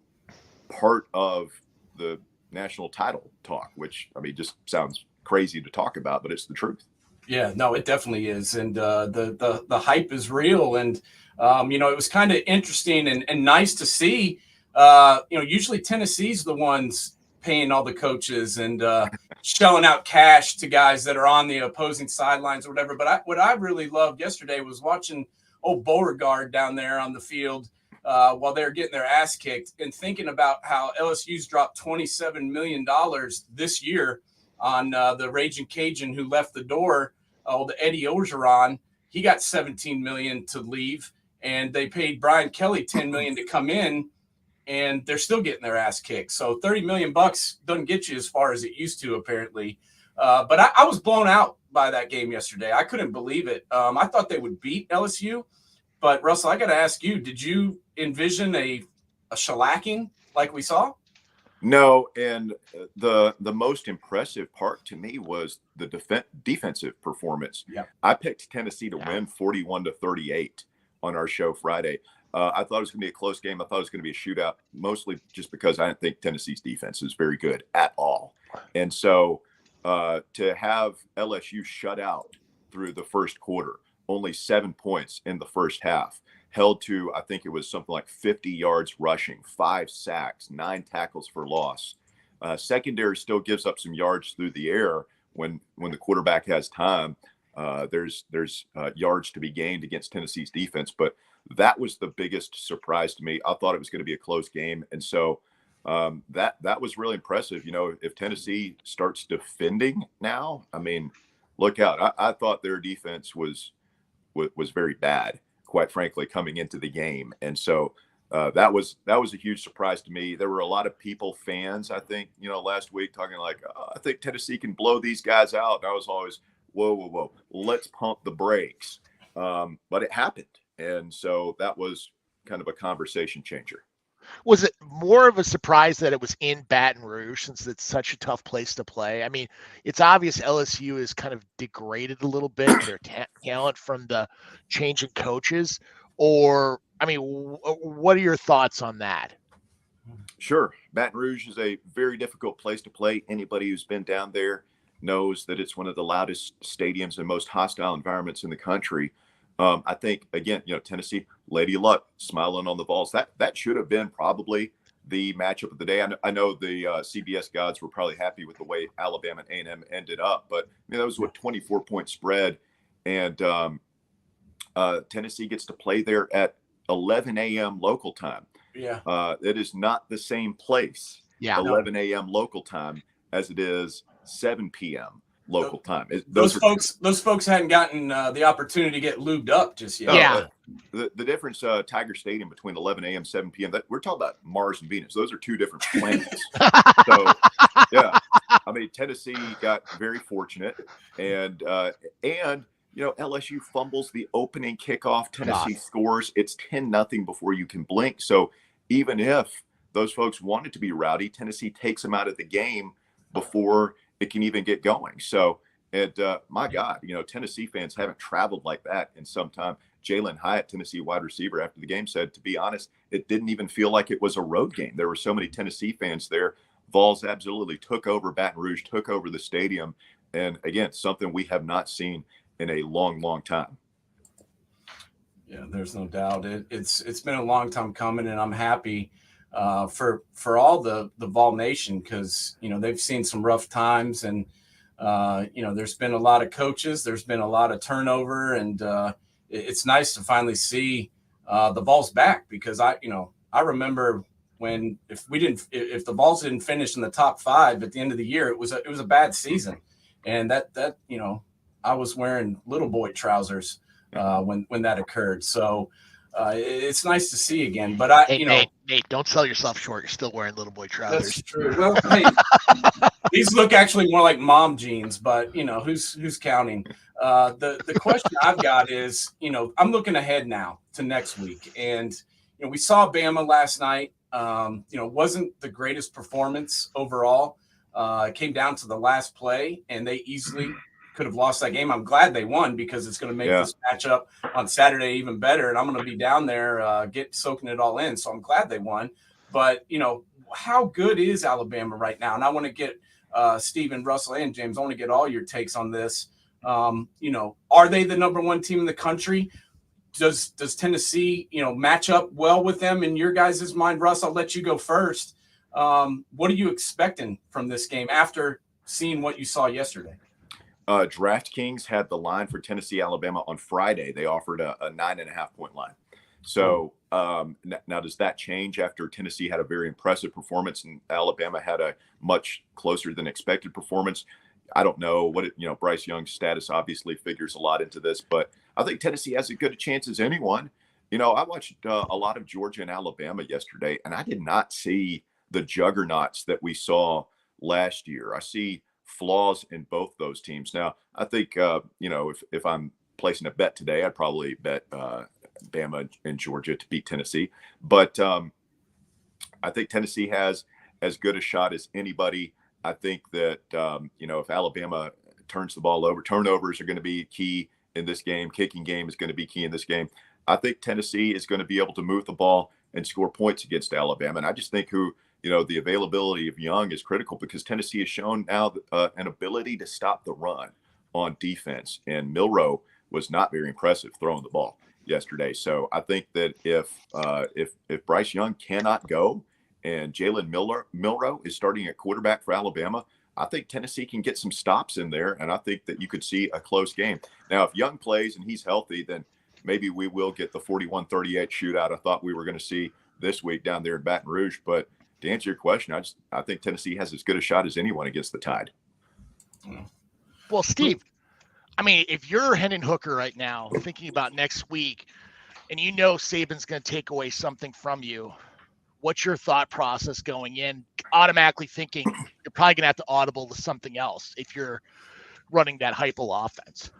part of the national title talk, which just sounds crazy to talk about, but it's the truth. Yeah, no, it definitely is. And the hype is real. And, it was kind of interesting and nice to see, usually Tennessee's the ones paying all the coaches and shelling out cash to guys that are on the opposing sidelines or whatever. But what I really loved yesterday was watching old Beauregard down there on the field while they're getting their ass kicked, and thinking about how LSU's dropped $27 million this year on the Raging Cajun who left the door, the Eddie Orgeron. He got $17 million to leave, and they paid Brian Kelly $10 million to come in, and they're still getting their ass kicked. So $30 million doesn't get you as far as it used to, apparently. But I was blown out by that game yesterday. I couldn't believe it. I thought they would beat LSU, but Russell, I got to ask you, did you envision a shellacking like we saw? No, and the most impressive part to me was the defensive performance. Yeah. I picked Tennessee to win 41-38 on our show Friday. I thought it was going to be a close game. I thought it was going to be a shootout, mostly just because I didn't think Tennessee's defense is very good at all. And so to have LSU shut out through the first quarter, only 7 points in the first half, held to, I think it was something like 50 yards rushing, 5 sacks, 9 tackles for loss. Secondary still gives up some yards through the air when the quarterback has time. There's yards to be gained against Tennessee's defense, but that was the biggest surprise to me. I thought it was going to be a close game, and so that was really impressive. You know, if Tennessee starts defending now, I mean, look out. I thought their defense was very bad, quite frankly, coming into the game, and so that was a huge surprise to me. There were a lot of fans, I think, last week talking like, I think Tennessee can blow these guys out. And I was always, whoa, let's pump the brakes. But it happened, and so that was kind of a conversation changer. Was it more of a surprise that it was in Baton Rouge, since it's such a tough place to play? I mean, it's obvious LSU is kind of degraded a little bit, their talent from the change in coaches. Or, I mean, what are your thoughts on that? Sure. Baton Rouge is a very difficult place to play. Anybody who's been down there knows that it's one of the loudest stadiums and most hostile environments in the country. I think, again, Tennessee, Lady Luck, smiling on the Vols. That should have been probably the matchup of the day. I know the CBS gods were probably happy with the way Alabama and A&M ended up, but that was 24-point spread, and Tennessee gets to play there at 11 a.m. local time. Yeah, it is not the same place. Yeah, 11 a.m. local time as it is 7 p.m. local time. Those folks hadn't gotten the opportunity to get lubed up just yet. Yeah. The difference, Tiger Stadium between 11 a.m. 7 p.m. We're talking about Mars and Venus. Those are two different planets. So, yeah, I mean, Tennessee got very fortunate, and LSU fumbles the opening kickoff. Tennessee scores. It's 10-0 before you can blink. So even if those folks wanted to be rowdy, Tennessee takes them out of the game before it can even get going. So, and my God, Tennessee fans haven't traveled like that in some time. Jalen Hyatt, Tennessee wide receiver, after the game said, to be honest, it didn't even feel like it was a road game. There were so many Tennessee fans there. Vols absolutely took over Baton Rouge, took over the stadium. And again, something we have not seen in a long, long time. Yeah, there's no doubt. It's been a long time coming, and I'm happy for all the Vol Nation, because they've seen some rough times, and there's been a lot of coaches, there's been a lot of turnover, and it's nice to finally see the Vols back, because I remember when if the Vols didn't finish in the top 5 at the end of the year, it was a bad season, and that I was wearing little boy trousers when that occurred. So it's nice to see again. But Nate, don't sell yourself short. You're still wearing little boy trousers. That's true. Well, hey, these look actually more like mom jeans, but who's counting? The question I've got is, I'm looking ahead now to next week, and we saw Bama last night. Wasn't the greatest performance overall. It came down to the last play, and they easily could have lost that game. I'm glad they won, because it's going to make this matchup on Saturday even better, and I'm going to be down there soaking it all in. So I'm glad they won. But how good is Alabama right now? And I want to get Stephen, Russell, and James. I want to get all your takes on this. Are they the number 1 team in the country? Does Tennessee match up well with them in your guys' mind? Russ, I'll let you go first. What are you expecting from this game after seeing what you saw yesterday? DraftKings had the line for Tennessee, Alabama on Friday. They offered a 9.5-point line. So now does that change after Tennessee had a very impressive performance and Alabama had a much closer than expected performance? I don't know what Bryce Young's status obviously figures a lot into this, but I think Tennessee has as good a chance as anyone. I watched a lot of Georgia and Alabama yesterday, and I did not see the juggernauts that we saw last year. I see flaws in both those teams. Now, I think, if I'm placing a bet today, I'd probably bet Bama and Georgia to beat Tennessee. But I think Tennessee has as good a shot as anybody. I think that, if Alabama turns the ball over, turnovers are going to be key in this game. Kicking game is going to be key in this game. I think Tennessee is going to be able to move the ball and score points against Alabama. And I just think the availability of Young is critical because Tennessee has shown now an ability to stop the run on defense. And Milroe was not very impressive throwing the ball yesterday. So I think that if Bryce Young cannot go and Jalen Milroe is starting at quarterback for Alabama, I think Tennessee can get some stops in there. And I think that you could see a close game. Now, if Young plays and he's healthy, then maybe we will get the 41-38 shootout I thought we were going to see this week down there in Baton Rouge. But to answer your question, I think Tennessee has as good a shot as anyone against the Tide. Well, Steve, I mean, if you're Hendon Hooker right now thinking about next week and Saban's going to take away something from you, what's your thought process going in? Automatically thinking you're probably going to have to audible to something else if you're running that Heupel offense.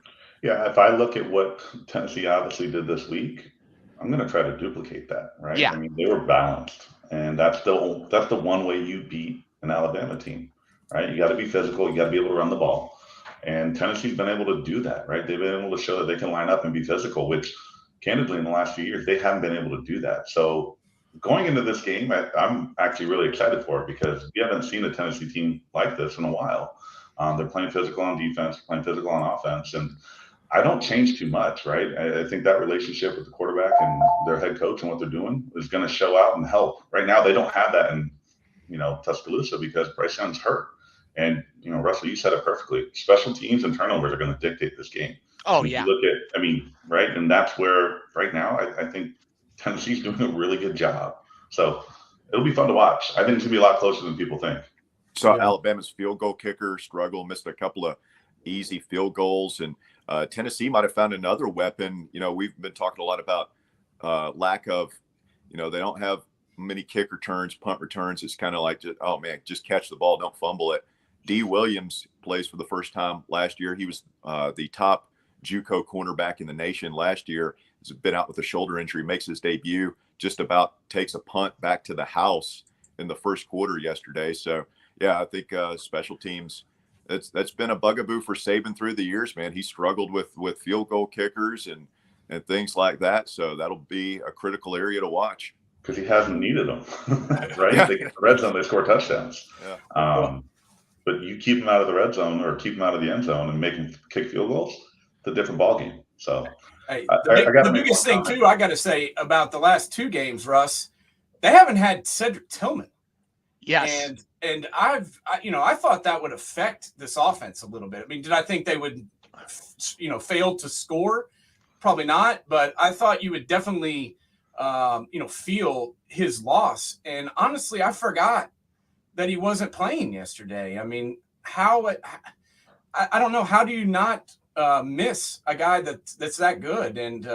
Yeah, if I look at what Tennessee obviously did this week, I'm going to try to duplicate that, right? Yeah. I mean, they were balanced, and that's the one way you beat an Alabama team, right? You got to be physical, you got to be able to run the ball, and Tennessee's been able to do that, right? They've been able to show that they can line up and be physical, which, candidly, in the last few years, they haven't been able to do that. So going into this game, I'm actually really excited for it because we haven't seen a Tennessee team like this in a while. They're playing physical on defense, playing physical on offense, and I don't change too much, right? I think that relationship with the quarterback and their head coach and what they're doing is going to show out and help. Right now, they don't have that in, Tuscaloosa because Bryce Young's hurt. And, Russell, you said it perfectly. Special teams and turnovers are going to dictate this game. Oh, and yeah. You look at, right? And that's where right now I think Tennessee's doing a really good job. So it'll be fun to watch. I think it's going to be a lot closer than people think. So Alabama's field goal kicker missed a couple of easy field goals, and Tennessee might have found another weapon. We've been talking a lot about lack of, they don't have many kick returns, punt returns. It's kind of like, just catch the ball, don't fumble it. D. Williams plays for the first time last year. He was the top JUCO cornerback in the nation last year. He's been out with a shoulder injury, makes his debut, just about takes a punt back to the house in the first quarter yesterday. So, yeah, I think special teams, that's been a bugaboo for Saban through the years, man. He struggled with field goal kickers and things like that. So that'll be a critical area to watch. Because he hasn't needed them, right? Yeah. They get the red zone, they score touchdowns. Yeah. But you keep them out of the red zone or keep them out of the end zone and make them kick field goals, it's a different ballgame. So hey, the biggest thing, too, I got to say about the last two games, Russ, they haven't had Cedric Tillman. Yes. And I thought that would affect this offense a little bit. I mean, did I think they would, fail to score? Probably not. But I thought you would definitely, feel his loss. And honestly, I forgot that he wasn't playing yesterday. I mean, I don't know. How do you not miss a guy that's that good? And,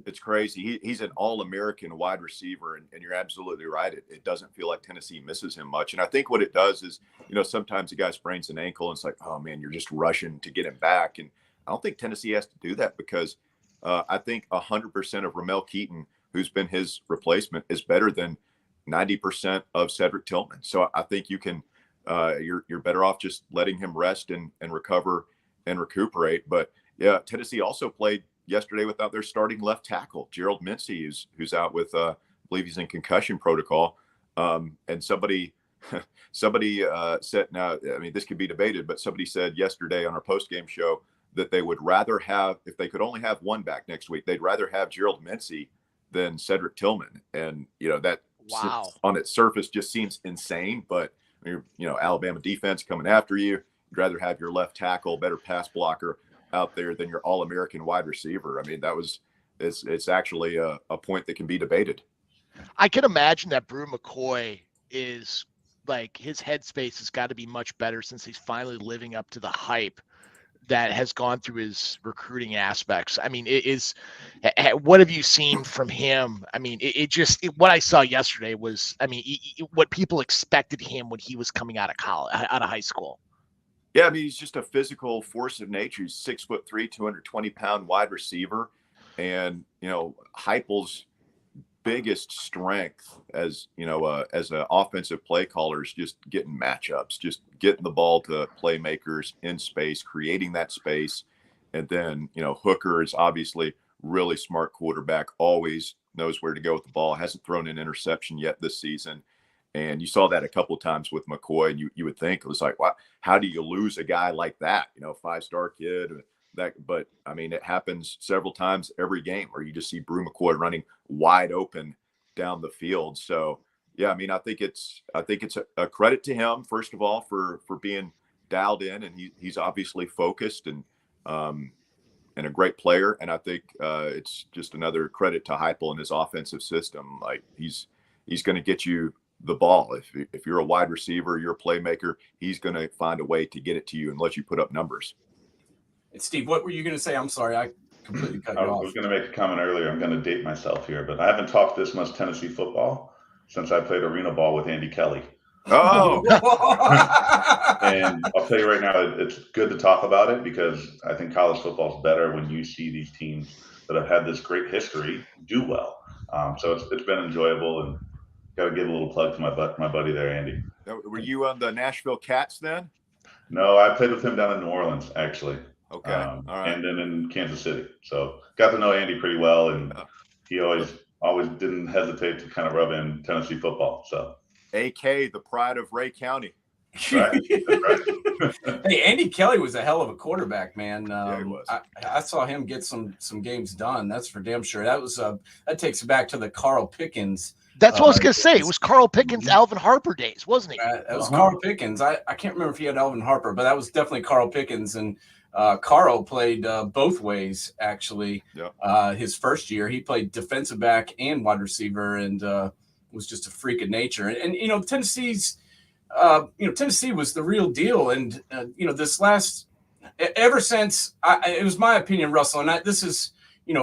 it's crazy. He's an all-American wide receiver, and you're absolutely right. It doesn't feel like Tennessee misses him much. And I think what it does is, sometimes a guy sprains an ankle and it's like, oh man, you're just rushing to get him back. And I don't think Tennessee has to do that because I think 100% of Ramel Keaton, who's been his replacement, is better than 90% of Cedric Tillman. So I think you can, you're better off just letting him rest and recover and recuperate. But yeah, Tennessee also played yesterday without their starting left tackle, Gerald Mincey, who's out with, I believe he's in concussion protocol. And somebody said, now, I mean, this could be debated, but somebody said yesterday on our post-game show that they would rather have, if they could only have one back next week, they'd rather have Gerald Mincey than Cedric Tillman. And, that on its surface just seems insane, but Alabama defense coming after you, rather have your left tackle, better pass blocker out there than your All-American wide receiver. I mean, it's actually a point that can be debated. I can imagine that Brew McCoy is like, his headspace has got to be much better since he's finally living up to the hype that has gone through his recruiting aspects. I mean, what have you seen from him? I mean, what I saw yesterday was, I mean, what people expected him when he was coming out of college, out of high school. Yeah, I mean, he's just a physical force of nature. He's 6'3", 220-pound wide receiver. And, Heupel's biggest strength as an offensive play caller is just getting matchups, just getting the ball to playmakers in space, creating that space. And then, Hooker is obviously really smart quarterback, always knows where to go with the ball, hasn't thrown an interception yet this season. And you saw that a couple of times with McCoy, and you would think it was like, wow, how do you lose a guy like that? 5-star kid. But I mean, it happens several times every game where you just see Brew McCoy running wide open down the field. So yeah, I mean, I think it's a credit to him, first of all, for being dialed in, and he's obviously focused and a great player. And I think it's just another credit to Heupel and his offensive system. Like, he's going to get you the ball. If you're a wide receiver, you're a playmaker, he's going to find a way to get it to you and let you put up numbers. And Steve, what were you going to say? I'm sorry, I completely cut you off. I was going to make a comment earlier. I'm going to date myself here, but I haven't talked this much Tennessee football since I played arena ball with Andy Kelly. Oh, and I'll tell you right now, it's good to talk about it because I think college football is better when you see these teams that have had this great history do well. So it's been enjoyable, and got to give a little plug to my buddy there, Andy. were you on the Nashville Cats then? No, I played with him down in New Orleans, actually. Okay. All right. And then in Kansas City. So got to know Andy pretty well, and he always didn't hesitate to kind of rub in Tennessee football. So AK, the pride of Ray County. right. Hey, Andy Kelly was a hell of a quarterback, man. Yeah, he was. I saw him get some games done. That's for damn sure. That takes it back to the Carl Pickens. That's what I was going to say. It was Carl Pickens, Alvin Harper days, wasn't he? That was Carl Pickens. I can't remember if he had Alvin Harper, but that was definitely Carl Pickens. And Carl played both ways, actually. Yep. His first year, he played defensive back and wide receiver, and was just a freak of nature. And Tennessee was the real deal. And ever since it was my opinion, Russell, and this is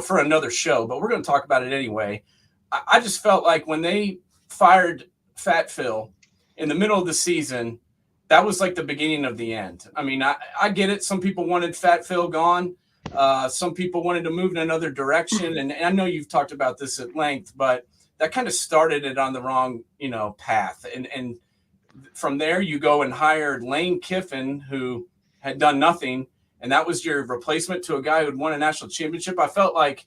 for another show, but we're going to talk about it anyway. I just felt like when they fired Fat Phil in the middle of the season, that was like the beginning of the end. I mean, I get it. Some people wanted Fat Phil gone. Some people wanted to move in another direction. And I know you've talked about this at length, but that kind of started it on the wrong, path. And from there, you go and hired Lane Kiffin, who had done nothing. And that was your replacement to a guy who had won a national championship. I felt like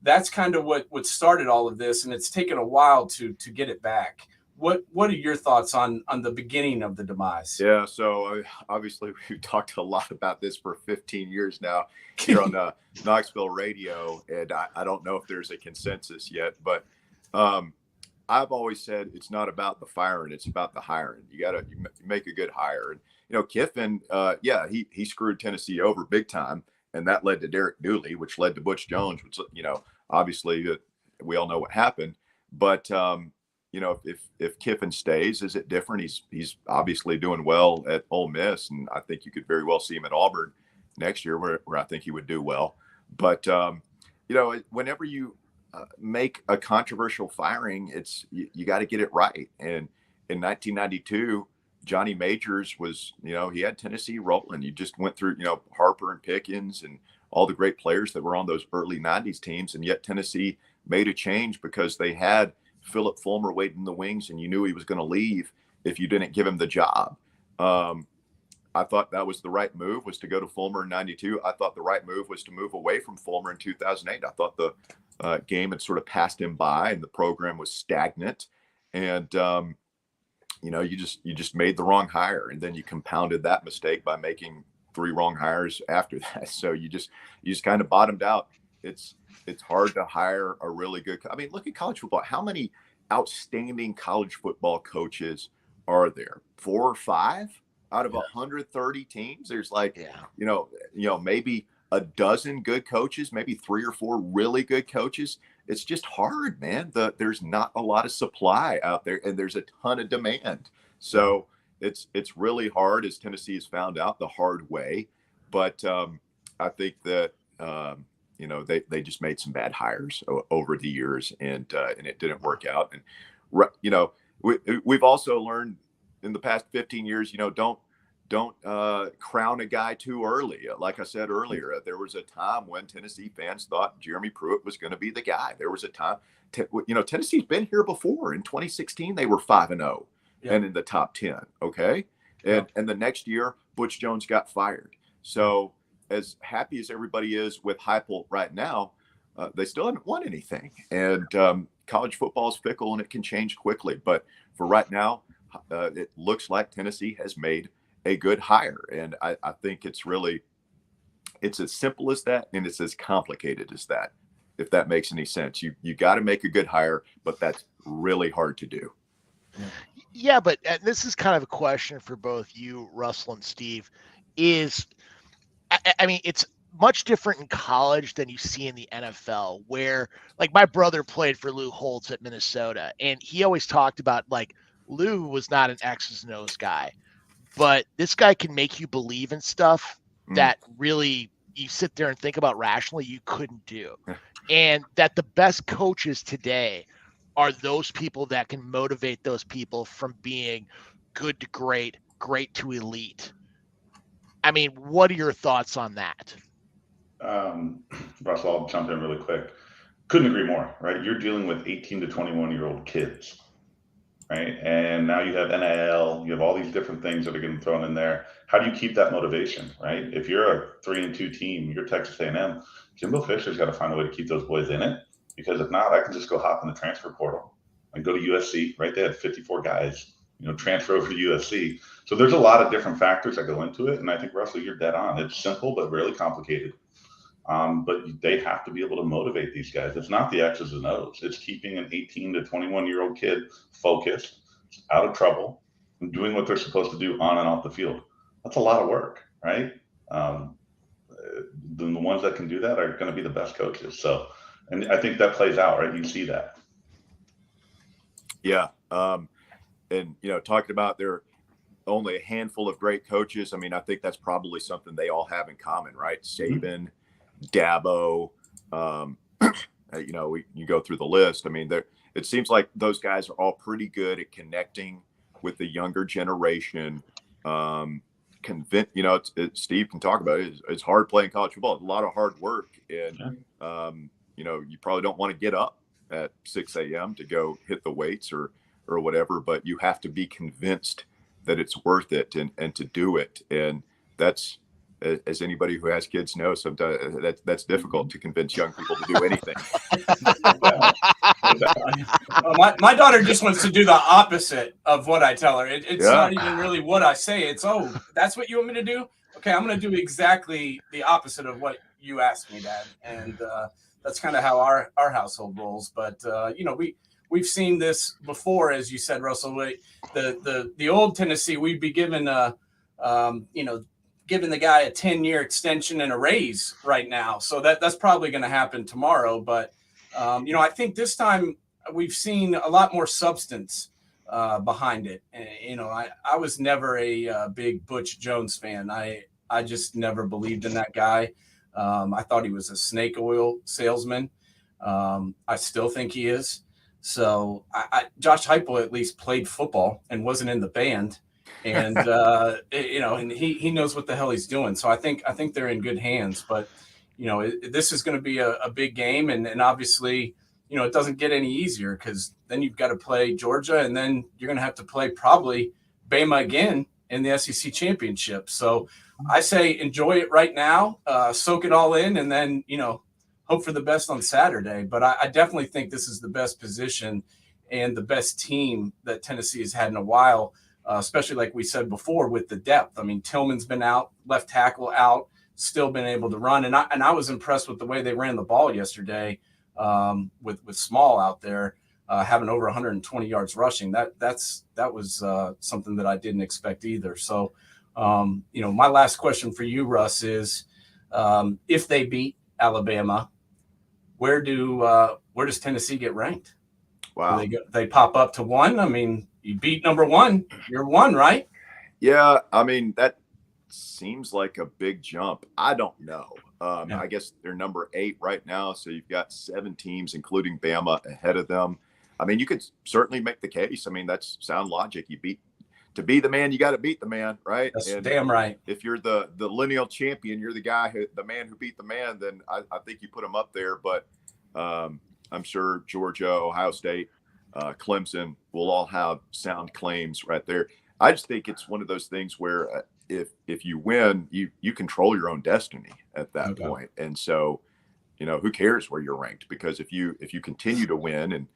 that's kind of what started all of this. And it's taken a while to get it back. What are your thoughts on the beginning of the demise? Yeah, so obviously we've talked a lot about this for 15 years now here on the Knoxville radio, and I don't know if there's a consensus yet, but I've always said it's not about the firing, it's about the hiring. You got to make a good hire. And, Kiffin, he screwed Tennessee over big time, and that led to Derek Dooley, which led to Butch Jones, which, obviously we all know what happened. But, if Kiffin stays, is it different? He's obviously doing well at Ole Miss, and I think you could very well see him at Auburn next year, where I think he would do well. But whenever you make a controversial firing, you got to get it right. And in 1992, Johnny Majors was, he had Tennessee rolling. You just went through, Harper and Pickens and all the great players that were on those early 90s teams, and yet Tennessee made a change because they had Philip Fulmer waiting in the wings, and you knew he was going to leave if you didn't give him the job. I thought that was the right move, was to go to Fulmer in 92. I thought the right move was to move away from Fulmer in 2008. I thought the game had sort of passed him by and the program was stagnant. And, you just made the wrong hire, and then you compounded that mistake by making 3 wrong hires after that. So you just kind of bottomed out. It's hard to hire a really good. I mean, look at college football. How many outstanding college football coaches are there? 4 or 5? out of 130 teams, there's like, Yeah. Maybe a dozen good coaches, maybe 3 or 4 really good coaches. It's just hard, man. There's not a lot of supply out there, and there's a ton of demand. So it's really hard, as Tennessee has found out the hard way. But I think that they just made some bad hires over the years, and it didn't work out. And we've also learned in the past 15 years, don't crown a guy too early. Like I said earlier, there was a time when Tennessee fans thought Jeremy Pruitt was going to be the guy. There was a time, Tennessee's been here before. In 2016, they were 5-0 and in the top 10. Okay. And the next year, Butch Jones got fired. So as happy as everybody is with Heupel right now, they still haven't won anything. And college football is fickle and it can change quickly. But for right now, it looks like Tennessee has made a good hire. And I think it's as simple as that, and it's as complicated as that, if that makes any sense. You got to make a good hire, but that's really hard to do. Yeah, but this is kind of a question for both you, Russell, and Steve. I mean, it's much different in college than you see in the NFL, where, like, my brother played for Lou Holtz at Minnesota, and he always talked about, like, Lou was not an X's and O's guy, but this guy can make you believe in stuff that really you sit there and think about rationally you couldn't do. And that the best coaches today are those people that can motivate those people from being good to great, great to elite. I mean, what are your thoughts on that? Russell, I'll jump in really quick. Couldn't agree more, right? You're dealing with 18 to 21-year-old kids, right? And now you have NIL, you have all these different things that are getting thrown in there. How do you keep that motivation, right? If you're a 3-2 team, you're Texas A&M, Jimbo Fisher's got to find a way to keep those boys in it, because if not, I can just go hop in the transfer portal and go to USC, right? They had 54 guys, transfer over to USC. So there's a lot of different factors that go into it. And I think, Russell, you're dead on. It's simple, but really complicated. But they have to be able to motivate these guys. It's not the X's and O's. It's keeping an 18 to 21-year-old kid focused, out of trouble, and doing what they're supposed to do on and off the field. That's a lot of work, right? The ones that can do that are going to be the best coaches. So, and I think that plays out, right? You see that. Yeah. And, talking about there are only a handful of great coaches. I mean, I think that's probably something they all have in common, right? Saban, Dabo, you go through the list. I mean, it seems like those guys are all pretty good at connecting with the younger generation. Steve can talk about it. It's hard playing college football. It's a lot of hard work. And, you probably don't want to get up at 6 a.m. to go hit the weights or whatever, but you have to be convinced that it's worth it and to do it. And that's, as anybody who has kids knows, sometimes that's difficult to convince young people to do anything. My daughter just wants to do the opposite of what I tell her. It's not even really what I say. It's, that's what you want me to do? Okay, I'm going to do exactly the opposite of what you asked me, Dad. And that's kind of how our household rolls. But, we've seen this before, as you said, Russell. The old Tennessee, we'd be giving giving the guy a 10-year extension and a raise right now. So that's probably going to happen tomorrow. But, I think this time we've seen a lot more substance behind it. And, I was never a big Butch Jones fan. I just never believed in that guy. I thought he was a snake oil salesman. I still think he is. So Josh Heupel at least played football and wasn't in the band. And, and he knows what the hell he's doing. So I think they're in good hands. But, this is going to be a big game. And obviously, it doesn't get any easier, because then you've got to play Georgia, and then you're going to have to play probably Bama again in the SEC championship. So I say enjoy it right now, soak it all in, and then, hope for the best on Saturday. But I definitely think this is the best position and the best team that Tennessee has had in a while, especially like we said before with the depth. I mean, Tillman's been out, left tackle out, still been able to run. And I was impressed with the way they ran the ball yesterday with Small out there having over 120 yards rushing. That was something that I didn't expect either. So My last question for you, Russ, is if they beat Alabama, where does Tennessee get ranked? Wow. They pop up to 1. I mean, you beat number 1, you're 1, right? Yeah, I mean, that seems like a big jump. I don't know. I guess they're number 8 right now, so you've got 7 teams, including Bama, ahead of them. I mean, you could certainly make the case. I mean, that's sound logic. To be the man, you got to beat the man, right? That's damn right. If you're the lineal champion, you're the man who beat the man, then I think you put him up there. But I'm sure Georgia, Ohio State, Clemson will all have sound claims right there. I just think it's one of those things where if you win, you control your own destiny at that point. And so, who cares where you're ranked? Because if you continue to win, and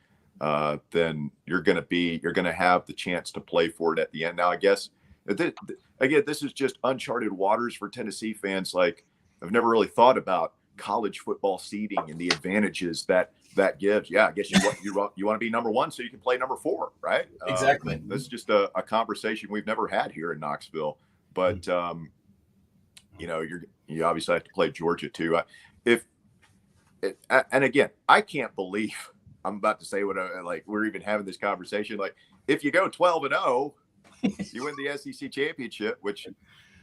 then you're going to have the chance to play for it at the end. Now, I guess again, this is just uncharted waters for Tennessee fans. Like, I've never really thought about college football seeding and the advantages that gives. Yeah, I guess you want to be number 1 so you can play number 4, right? Exactly. That's just a conversation we've never had here in Knoxville. But you obviously have to play Georgia too. And again, I can't believe I'm about to say we're even having this conversation. Like, if you go 12-0, you win the SEC championship, which,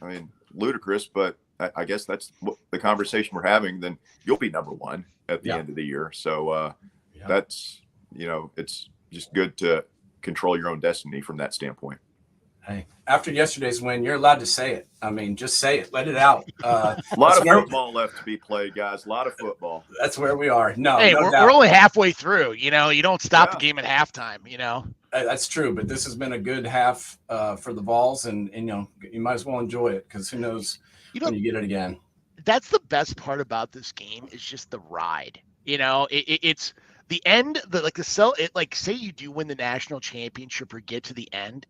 I mean, ludicrous, but I guess that's the conversation we're having. Then you'll be number 1 at the end of the year. So that's, it's just good to control your own destiny from that standpoint. Hey, after yesterday's win, you're allowed to say it. I mean, just say it, let it out. A lot of football left to be played, guys. A lot of football. That's where we are. No, hey, no we're only halfway through. You don't stop the game at halftime. That's true, but this has been a good half for the Vols, and you might as well enjoy it, because who knows when you get it again. That's the best part about this game, is just the ride. It's the end. Say you do win the national championship or get to the end.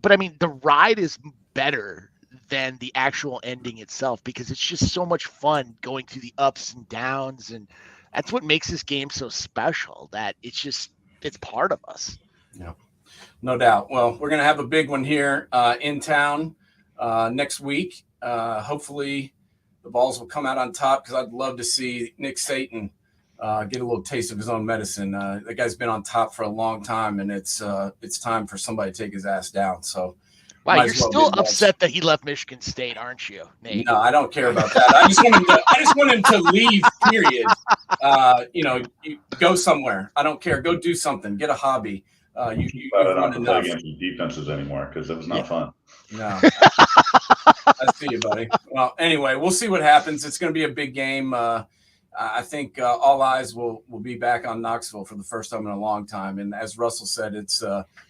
But I mean, the ride is better than the actual ending itself, because it's just so much fun going through the ups and downs, and that's what makes this game so special. That it's part of us. Yeah, no doubt. Well, we're gonna have a big one here in town next week. Hopefully, the Vols will come out on top, because I'd love to see Nick Saban get a little taste of his own medicine. The guy's been on top for a long time, and it's time for somebody to take his ass down. So, wow, you're still upset that he left Michigan State, aren't you, Nate? No, I don't care about that. I just want him to leave. Period. You go somewhere. I don't care. Go do something. Get a hobby. You not to play against defenses anymore, because it was not fun. No. I see you, buddy. Well, anyway, we'll see what happens. It's going to be a big game. I think all eyes will be back on Knoxville for the first time in a long time. And as Russell said, it's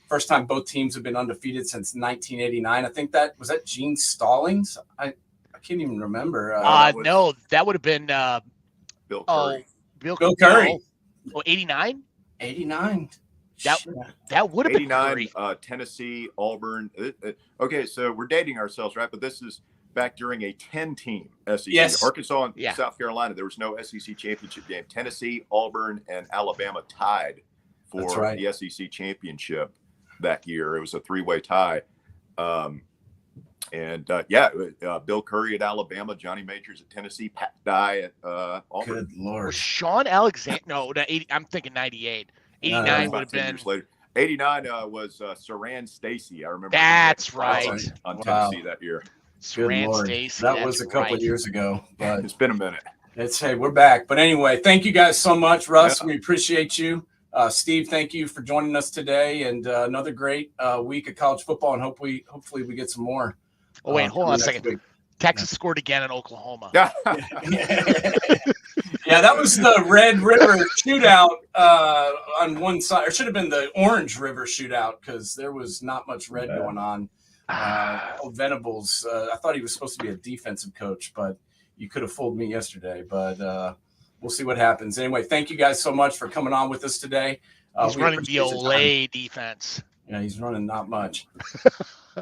first time both teams have been undefeated since 1989. I think that was Gene Stallings. I can't even remember. No, that would have been Bill Curry. Bill Curry. Oh, 89? 89. That would have been 89. Tennessee, Auburn. Okay, so we're dating ourselves, right? But this is back during a 10-team SEC. Yes. Arkansas and South Carolina, there was no SEC championship game. Tennessee, Auburn, and Alabama tied for the SEC championship that year. It was a 3-way tie. Bill Curry at Alabama, Johnny Majors at Tennessee, Pat Dye at Auburn. Good Lord. Was Sean Alexander? No, 80, I'm thinking 98. 89 would have been. Years later. 89 was Saran Stacy. I remember. That's right. On Tennessee that year. Saran Stacy. That was a couple of years ago. But it's been a minute. Hey, we're back. But anyway, thank you guys so much, Russ. Yeah. We appreciate you. Steve, thank you for joining us today, and another great week of college football, and hopefully we get some more. Oh, wait, hold on a second. Week. Texas scored again in Oklahoma. Yeah, that was the Red River shootout on one side. Or should have been the Orange River shootout, because there was not much red going on. Venables, I thought he was supposed to be a defensive coach, but you could have fooled me yesterday. But we'll see what happens. Anyway, thank you guys so much for coming on with us today. He's running the Olay defense. Yeah, he's running not much.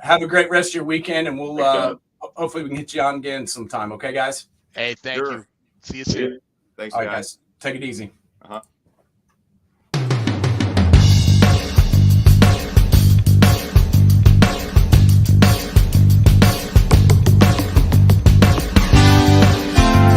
Have a great rest of your weekend, and we'll hopefully we can hit you on again sometime. Okay, guys? Hey, thank you. See you soon. Thanks, all right, guys. Take it easy. Uh-huh.